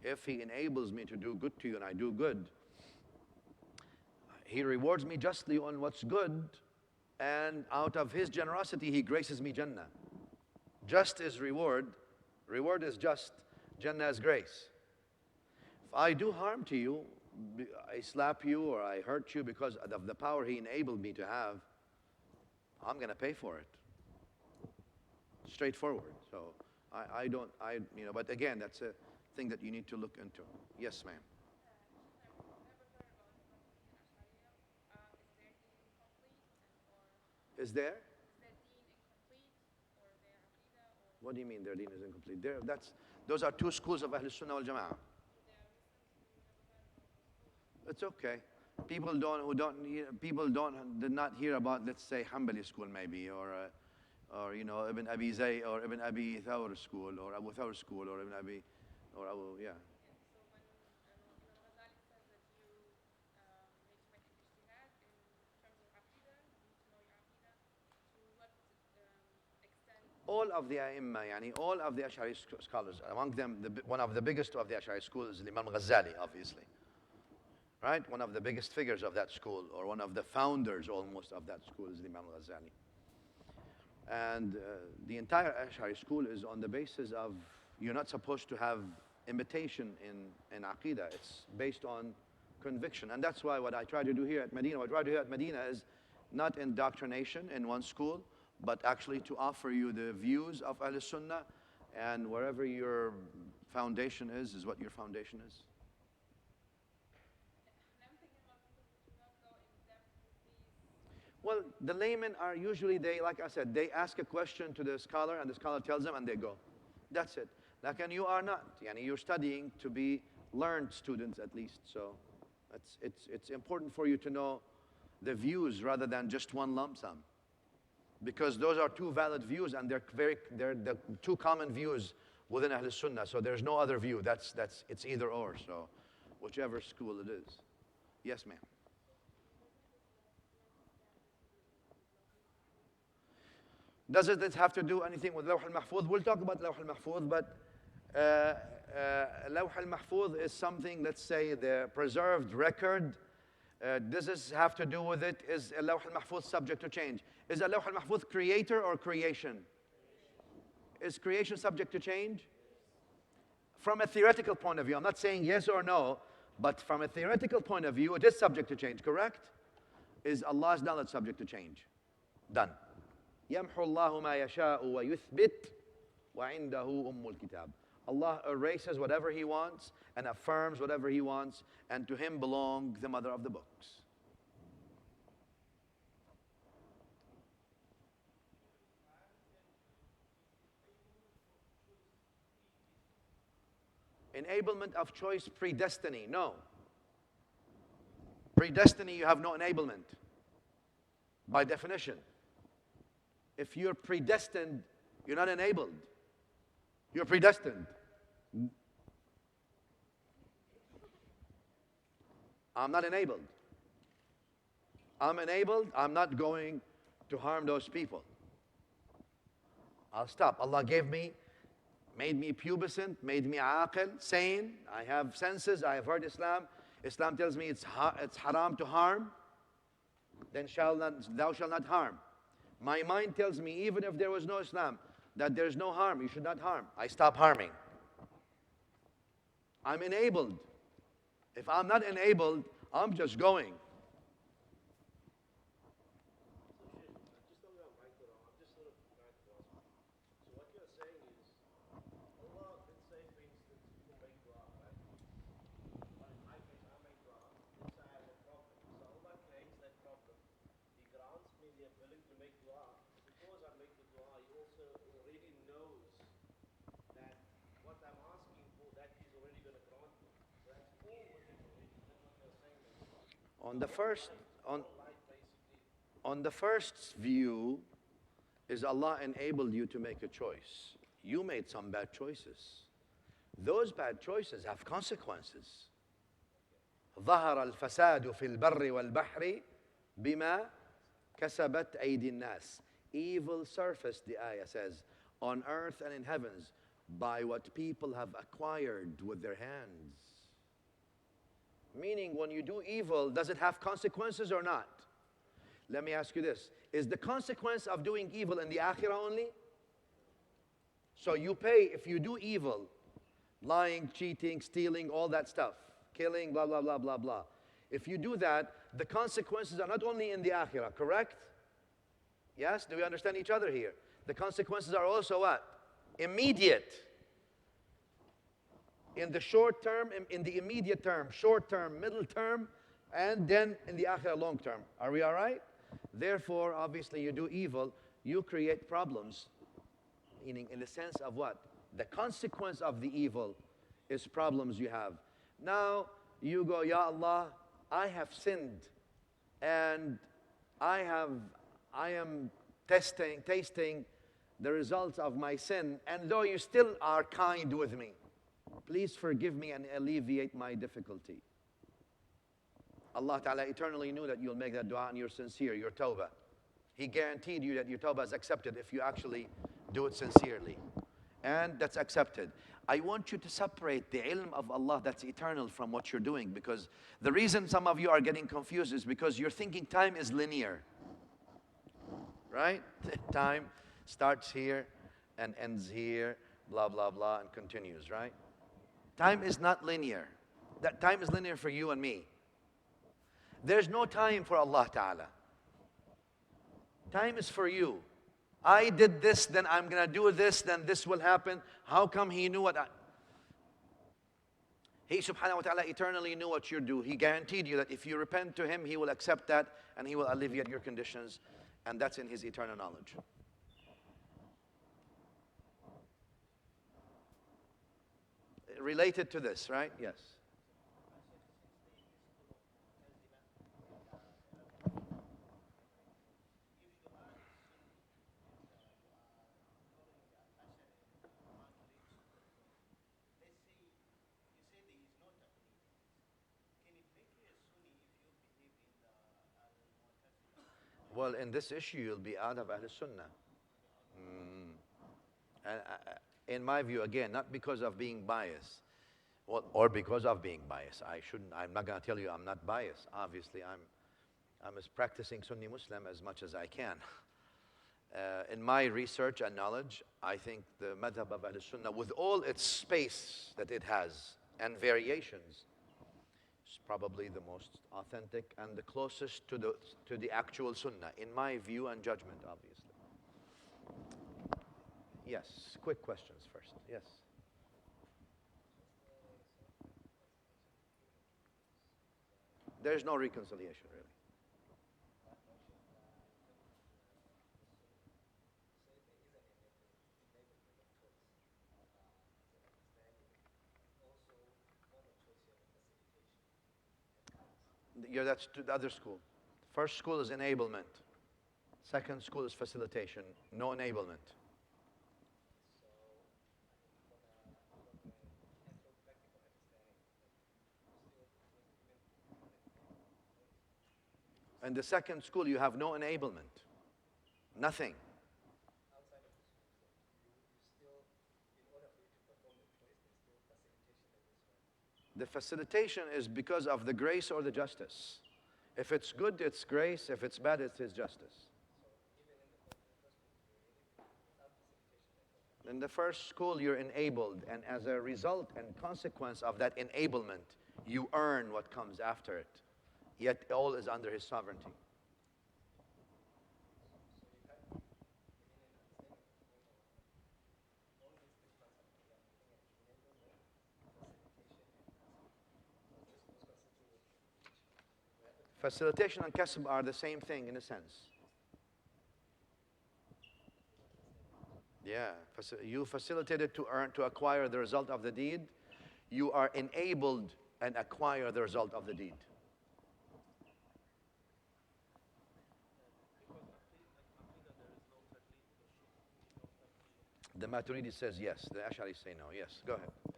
If He enables me to do good to you and I do good, He rewards me justly on what's good, and out of His generosity, He graces me Jannah. Just is reward. Reward is just. Jannah is grace. If I do harm to you, I slap you or I hurt you because of the power He enabled me to have, I'm going to pay for it. Straightforward. So but again, that's a thing that you need to look into. Yes, ma'am. Is there? What do you mean their deen is incomplete? Those are two schools of Ahl Sunnah wal Jama'ah. It's okay. People did not hear about, let's say, Hanbali school maybe, or Ibn Abi Zay or Ibn Abi Thawr school, or Abu Thawr school, or Ibn Abi, or Abu, yeah. All of the A'imma, all of the Ashari scholars, among them, one of the biggest of the Ashari school is Imam Ghazali, obviously. Right? One of the biggest figures of that school, or one of the founders almost of that school is Imam Ghazali. And the entire Ashari school is on the basis of, you're not supposed to have imitation in Aqeedah. It's based on conviction. And that's why what I try to do here at Madina, is not indoctrination in one school, but actually to offer you the views of Ahl Sunnah, and wherever your foundation is what your foundation is. Well, the laymen are usually, like I said, they ask a question to the scholar, and the scholar tells them, and they go. That's it. Like, and you are not. You're studying to be learned students at least. So it's important for you to know the views rather than just one lump sum. Because those are two valid views, and they're the two common views within Ahl Sunnah. So there's no other view. It's either or. So whichever school it is. Yes, ma'am. Does it have to do anything with Lawh al-Mahfuz? We'll talk about Lawh al-Mahfuz, but Lawh al-Mahfuz is something, let's say, the preserved record. Does this have to do with it? Is Lawh al-Mahfuz subject to change? Is Lawh al-Mahfuz creator or creation? Is creation subject to change? From a theoretical point of view, I'm not saying yes or no, but from a theoretical point of view, it is subject to change, correct? Is Allah's knowledge subject to change? Done. يَمْحُ اللَّهُ مَا يَشَاءُ وَيُثْبِتُ وَعِنْدَهُ أُمُّ الْكِتَابِ. Allah erases whatever He wants and affirms whatever He wants, and to Him belong the mother of the books. Enablement of choice, predestiny, no. Predestiny, you have no enablement, by definition. If you're predestined, you're not enabled. You're predestined. I'm not enabled. I'm enabled, I'm not going to harm those people. I'll stop. Allah made me pubescent, made me aqil, sane. I have senses, I have heard Islam. Islam tells me it's haram to harm. Then thou shalt not harm. My mind tells me, even if there was no Islam, that there's no harm, you should not harm. I stop harming. I'm enabled. If I'm not enabled, I'm just going. On the first, On the first view, is Allah enabled you to make a choice. You made some bad choices. Those bad choices have consequences. ظهر الفساد في البر والبحر بما كسبت أيدي الناس. Evil surfaced, the ayah says, on earth and in heavens by what people have acquired with their hands. Meaning, when you do evil, does it have consequences or not? Let me ask you this. Is the consequence of doing evil in the akhirah only? So you pay if you do evil, lying, cheating, stealing, all that stuff, killing, blah, blah, blah, blah, blah. If you do that, the consequences are not only in the akhirah, correct? Yes? Do we understand each other here? The consequences are also what? Immediate. In the short term, in the immediate term, short term, middle term, and then in the akhirah long term. Are we all right? Therefore, obviously, you do evil, you create problems, meaning in the sense of what? The consequence of the evil is problems you have. Now, you go, Ya Allah, I have sinned, and I am tasting the results of my sin, and though you still are kind with me, please forgive me and alleviate my difficulty. Allah Ta'ala eternally knew that you'll make that dua and you're sincere, your tawbah. He guaranteed you that your tawbah is accepted if you actually do it sincerely. And that's accepted. I want you to separate the ilm of Allah that's eternal from what you're doing, because the reason some of you are getting confused is because you're thinking time is linear. Right? Time starts here and ends here, blah, blah, blah, and continues, right? Time is not linear. That time is linear for you and me. There's no time for Allah Ta'ala. Time is for you. I did this, then I'm going to do this, then this will happen. How come He knew what He subhanahu wa ta'ala eternally knew what you do. He guaranteed you that if you repent to Him, He will accept that and He will alleviate your conditions. And that's in His eternal knowledge. Related to this, right? Yes. Well, in this issue, you'll be out of Ahl Sunnah. And in my view, again, not because of being biased, or because of being biased. I'm not going to tell you I'm not biased. Obviously, I'm as practicing Sunni Muslim as much as I can. In my research and knowledge, I think the madhab of Ahl Sunnah, with all its space that it has and variations, is probably the most authentic and the closest to the actual Sunnah, in my view and judgment, obviously. Yes, quick questions first. Yes. There's no reconciliation, really. Yeah, that's the other school. First school is enablement. Second school is facilitation. No enablement. In the second school, you have no enablement. Nothing. The facilitation is because of the grace or the justice. If it's good, it's grace. If it's bad, it's His justice. In the first school, you're enabled, and as a result and consequence of that enablement, you earn what comes after it. Yet all is under His sovereignty. Facilitation and kasb are the same thing in a sense. Yeah, you facilitated to acquire the result of the deed. You are enabled and acquire the result of the deed. The Maturidi says yes. The Ashari say no. Yes, go ahead. Is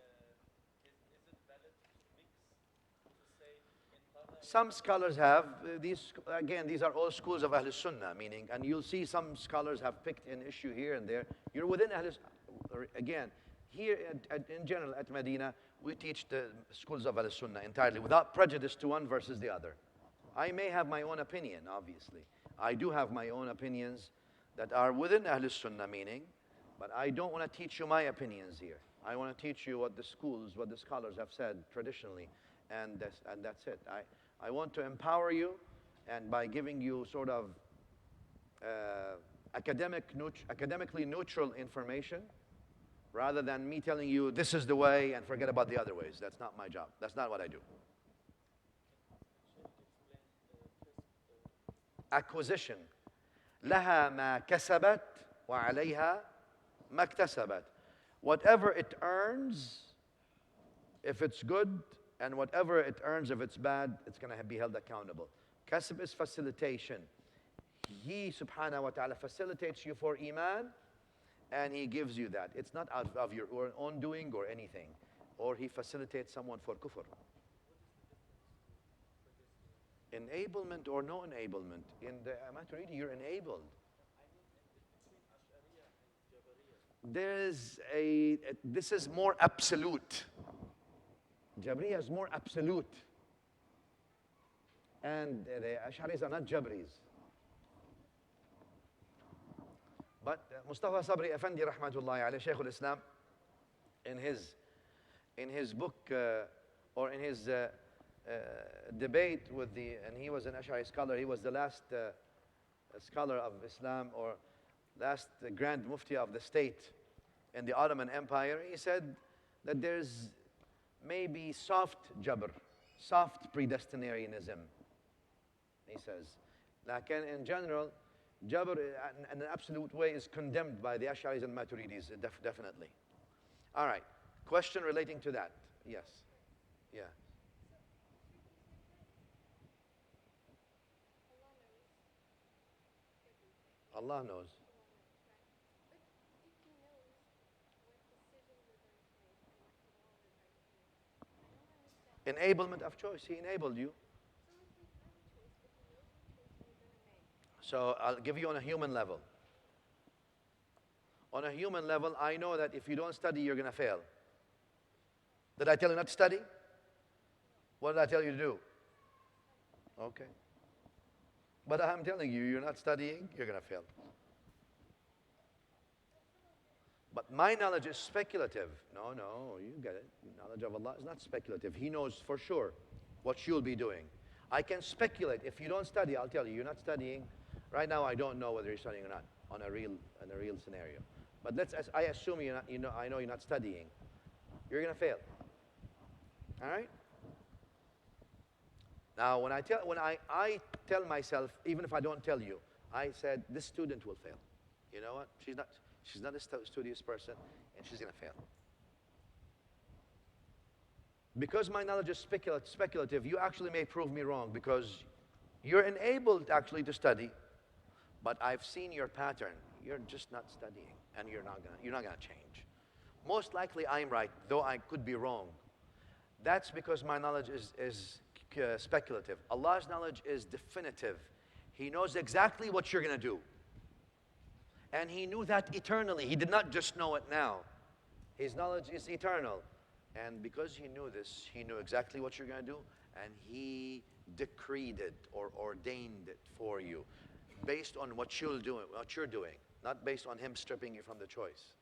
it valid to mix, to say in Tana Some scholars have, these, again, these are all schools of Ahlul Sunnah, meaning, and you'll see some scholars have picked an issue here and there. You're within Ahlul, again, here in general at Medina, we teach the schools of Ahlul Sunnah entirely without prejudice to one versus the other. I may have my own opinion, obviously. I do have my own opinions that are within Ahlul Sunnah, meaning, but I don't want to teach you my opinions here. I want to teach you what the schools, what the scholars have said traditionally, and that's it. I want to empower you, and by giving you sort of academically neutral information, rather than me telling you this is the way and forget about the other ways. That's not my job. That's not what I do. Acquisition. لها ما كسبت وعليها ما اكتسبت. Whatever it earns, if it's good, and whatever it earns, if it's bad, it's going to be held accountable. Kasb is facilitation. He, subhanahu wa ta'ala, facilitates you for iman, and he gives you that. It's not out of your own doing or anything. Or he facilitates someone for kufr. Enablement or no enablement. In the Maturidi, you're enabled. This is more absolute. Jabriya is more absolute. And the Asharis are not Jabris. But Mustafa Sabri Effendi rahmatullahi alayhi, Shaykh al-Islam, in his book or in his debate with and he was an Ashari scholar, he was the last scholar of Islam or last Grand Mufti of the state in the Ottoman Empire. He said that there's maybe soft jabr, soft predestinarianism. He says, like in general, jabr in an absolute way is condemned by the Asharis and Maturidis, definitely. All right, question relating to that. Yes, yeah. Allah knows. Enablement of choice. He enabled you. So I'll give you on a human level. On a human level, I know that if you don't study, you're going to fail. Did I tell you not to study? What did I tell you to do? Okay. But I'm telling you, you're not studying, you're going to fail. But my knowledge is speculative. No, you get it. Knowledge of Allah is not speculative. He knows for sure what you'll be doing. I can speculate. If you don't study, I'll tell you, you're not studying. Right now, I don't know whether you're studying or not in a real scenario. But I assume you're not, I know you're not studying. You're going to fail. All right? Now, when I tell myself, even if I don't tell you, I said, this student will fail. You know what? She's not a studious person, and she's going to fail. Because my knowledge is speculative, you actually may prove me wrong because you're enabled actually to study, but I've seen your pattern. You're just not studying, and you're not gonna change. Most likely I'm right, though I could be wrong. That's because my knowledge is speculative. Allah's knowledge is definitive. He knows exactly what you're gonna do. And he knew that eternally. He did not just know it now. His knowledge is eternal. And because he knew this, he knew exactly what you're going to do, and he decreed it or ordained it for you based on what you're doing, not based on him stripping you from the choice.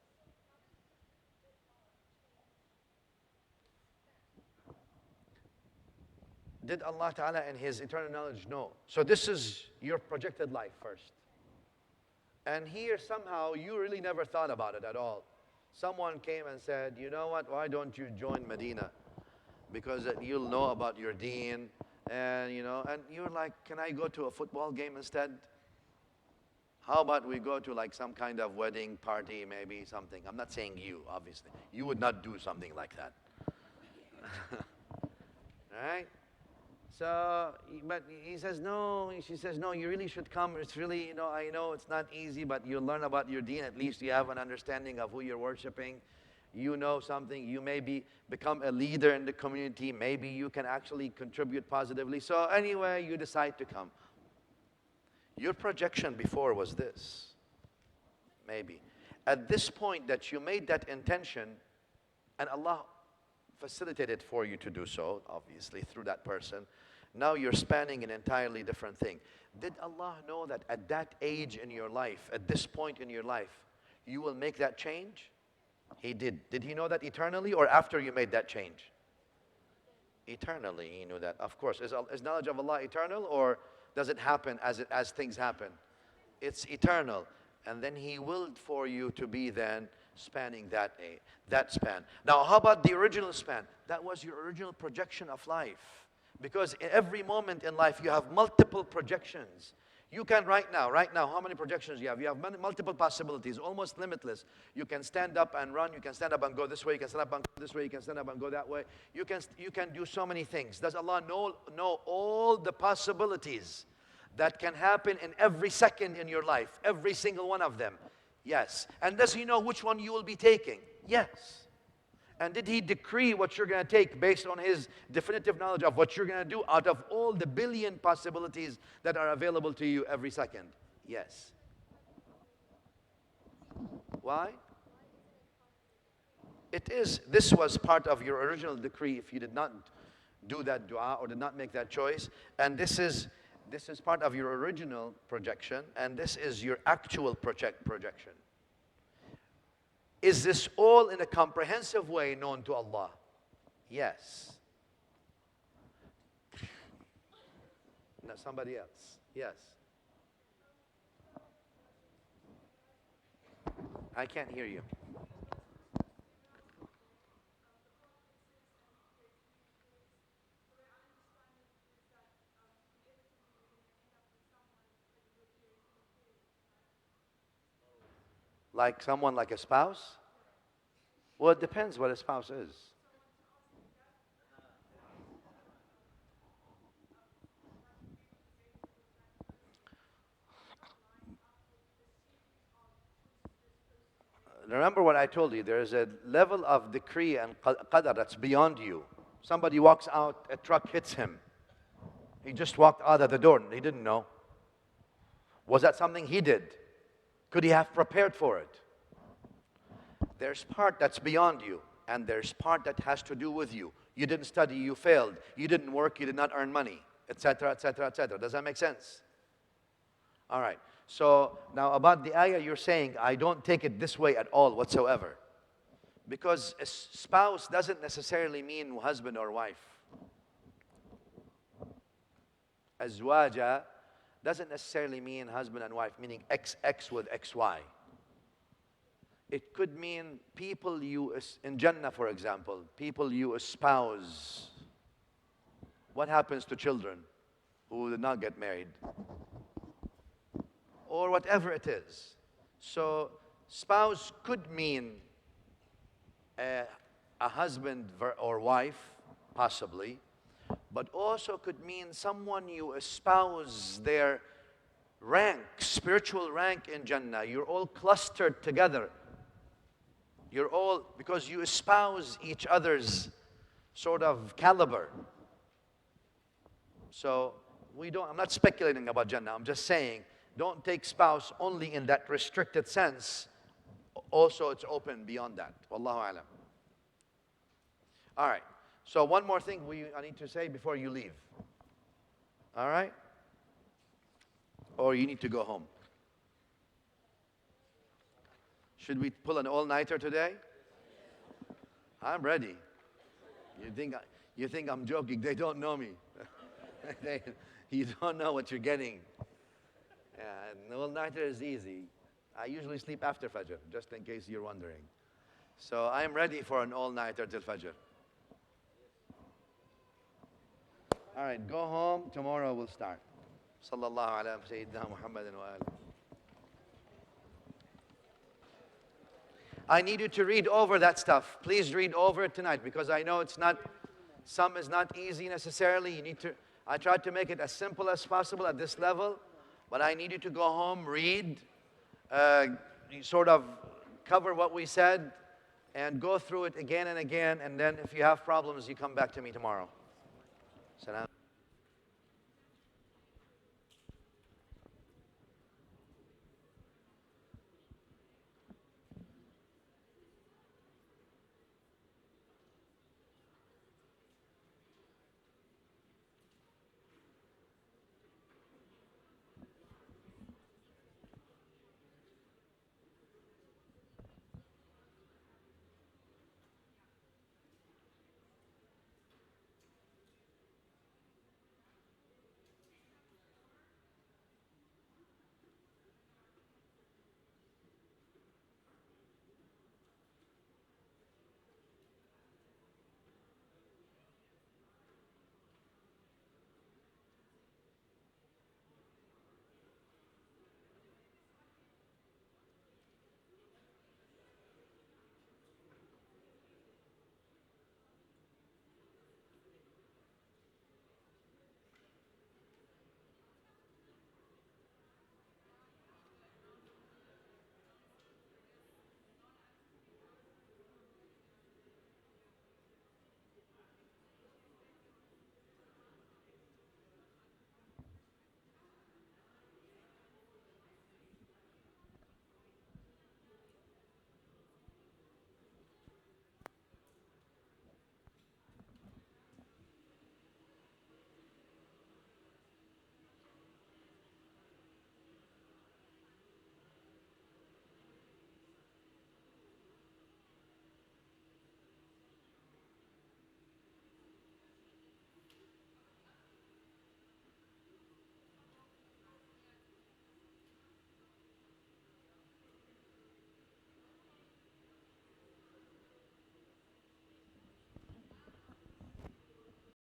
Did Allah Ta'ala in his eternal knowledge know? So this is your projected life first. And here somehow you really never thought about it at all. Someone came and said, you know what, why don't you join Madina? Because you'll know about your deen, and you're like, can I go to a football game instead? How about we go to like some kind of wedding party, maybe something. I'm not saying you, obviously. You would not do something like that. All right? So, but he says, no, she says, no, you really should come. It's really, I know it's not easy, but you learn about your deen. At least you have an understanding of who you're worshiping. You know something. You maybe become a leader in the community. Maybe you can actually contribute positively. So anyway, you decide to come. Your projection before was this, maybe. At this point that you made that intention, and Allah facilitated for you to do so, obviously, through that person, now you're spanning an entirely different thing. Did Allah know that at that age in your life, at this point in your life, you will make that change? He did. Did He know that eternally or after you made that change? Eternally, He knew that. Of course. Is knowledge of Allah eternal, or does it happen as things happen? It's eternal. And then He willed for you to be then spanning that span. Now, how about the original span? That was your original projection of life. Because in every moment in life, you have multiple projections. You can right now, how many projections you have? You have multiple possibilities, almost limitless. You can stand up and run. You can stand up and go this way. You can stand up and go this way. You can stand up and go that way. You can do so many things. Does Allah know all the possibilities that can happen in every second in your life? Every single one of them? Yes. And does He know which one you will be taking? Yes. And did He decree what you're going to take based on His definitive knowledge of what you're going to do out of all the billion possibilities that are available to you every second? Yes. Why? This was part of your original decree if you did not do that dua or did not make that choice. And this is part of your original projection, and this is your actual projection. Is this all in a comprehensive way known to Allah? Yes. No, somebody else. Yes. I can't hear you. Like someone like a spouse? Well, it depends what a spouse is. Remember what I told you, there is a level of decree and qadar that's beyond you. Somebody walks out, a truck hits him. He just walked out of the door and he didn't know. Was that something he did? Could he have prepared for it? There's part that's beyond you, and there's part that has to do with you. You didn't study, you failed. You didn't work, you did not earn money, etc., etc., etc. Does that make sense? All right. So now about the ayah, you're saying, I don't take it this way at all whatsoever. Because a spouse doesn't necessarily mean husband or wife. Azwaja doesn't necessarily mean husband and wife, meaning XX with XY. It could mean people in Jannah, for example, people you espouse. What happens to children who did not get married? Or whatever it is. So, spouse could mean a husband or wife, possibly, but also could mean someone you espouse their rank, spiritual rank in Jannah. You're all clustered together. You're all, because you espouse each other's sort of caliber. So, I'm not speculating about Jannah, I'm just saying, don't take spouse only in that restricted sense. Also, it's open beyond that. Wallahu alam. All right. So one more thing I need to say before you leave. All right? Or you need to go home. Should we pull an all-nighter today? I'm ready. You think I'm joking? They don't know me. You don't know what you're getting. An all-nighter is easy. I usually sleep after Fajr, just in case you're wondering. So I'm ready for an all-nighter till Fajr. All right, go home. Tomorrow we'll start. Sallallahu ala Sayyidina Muhammadin wa alihi. I need you to read over that stuff. Please read over it tonight, because I know some is not easy necessarily. I tried to make it as simple as possible at this level, but I need you to go home, read, sort of cover what we said, and go through it again and again, and then if you have problems, you come back to me tomorrow. Salam.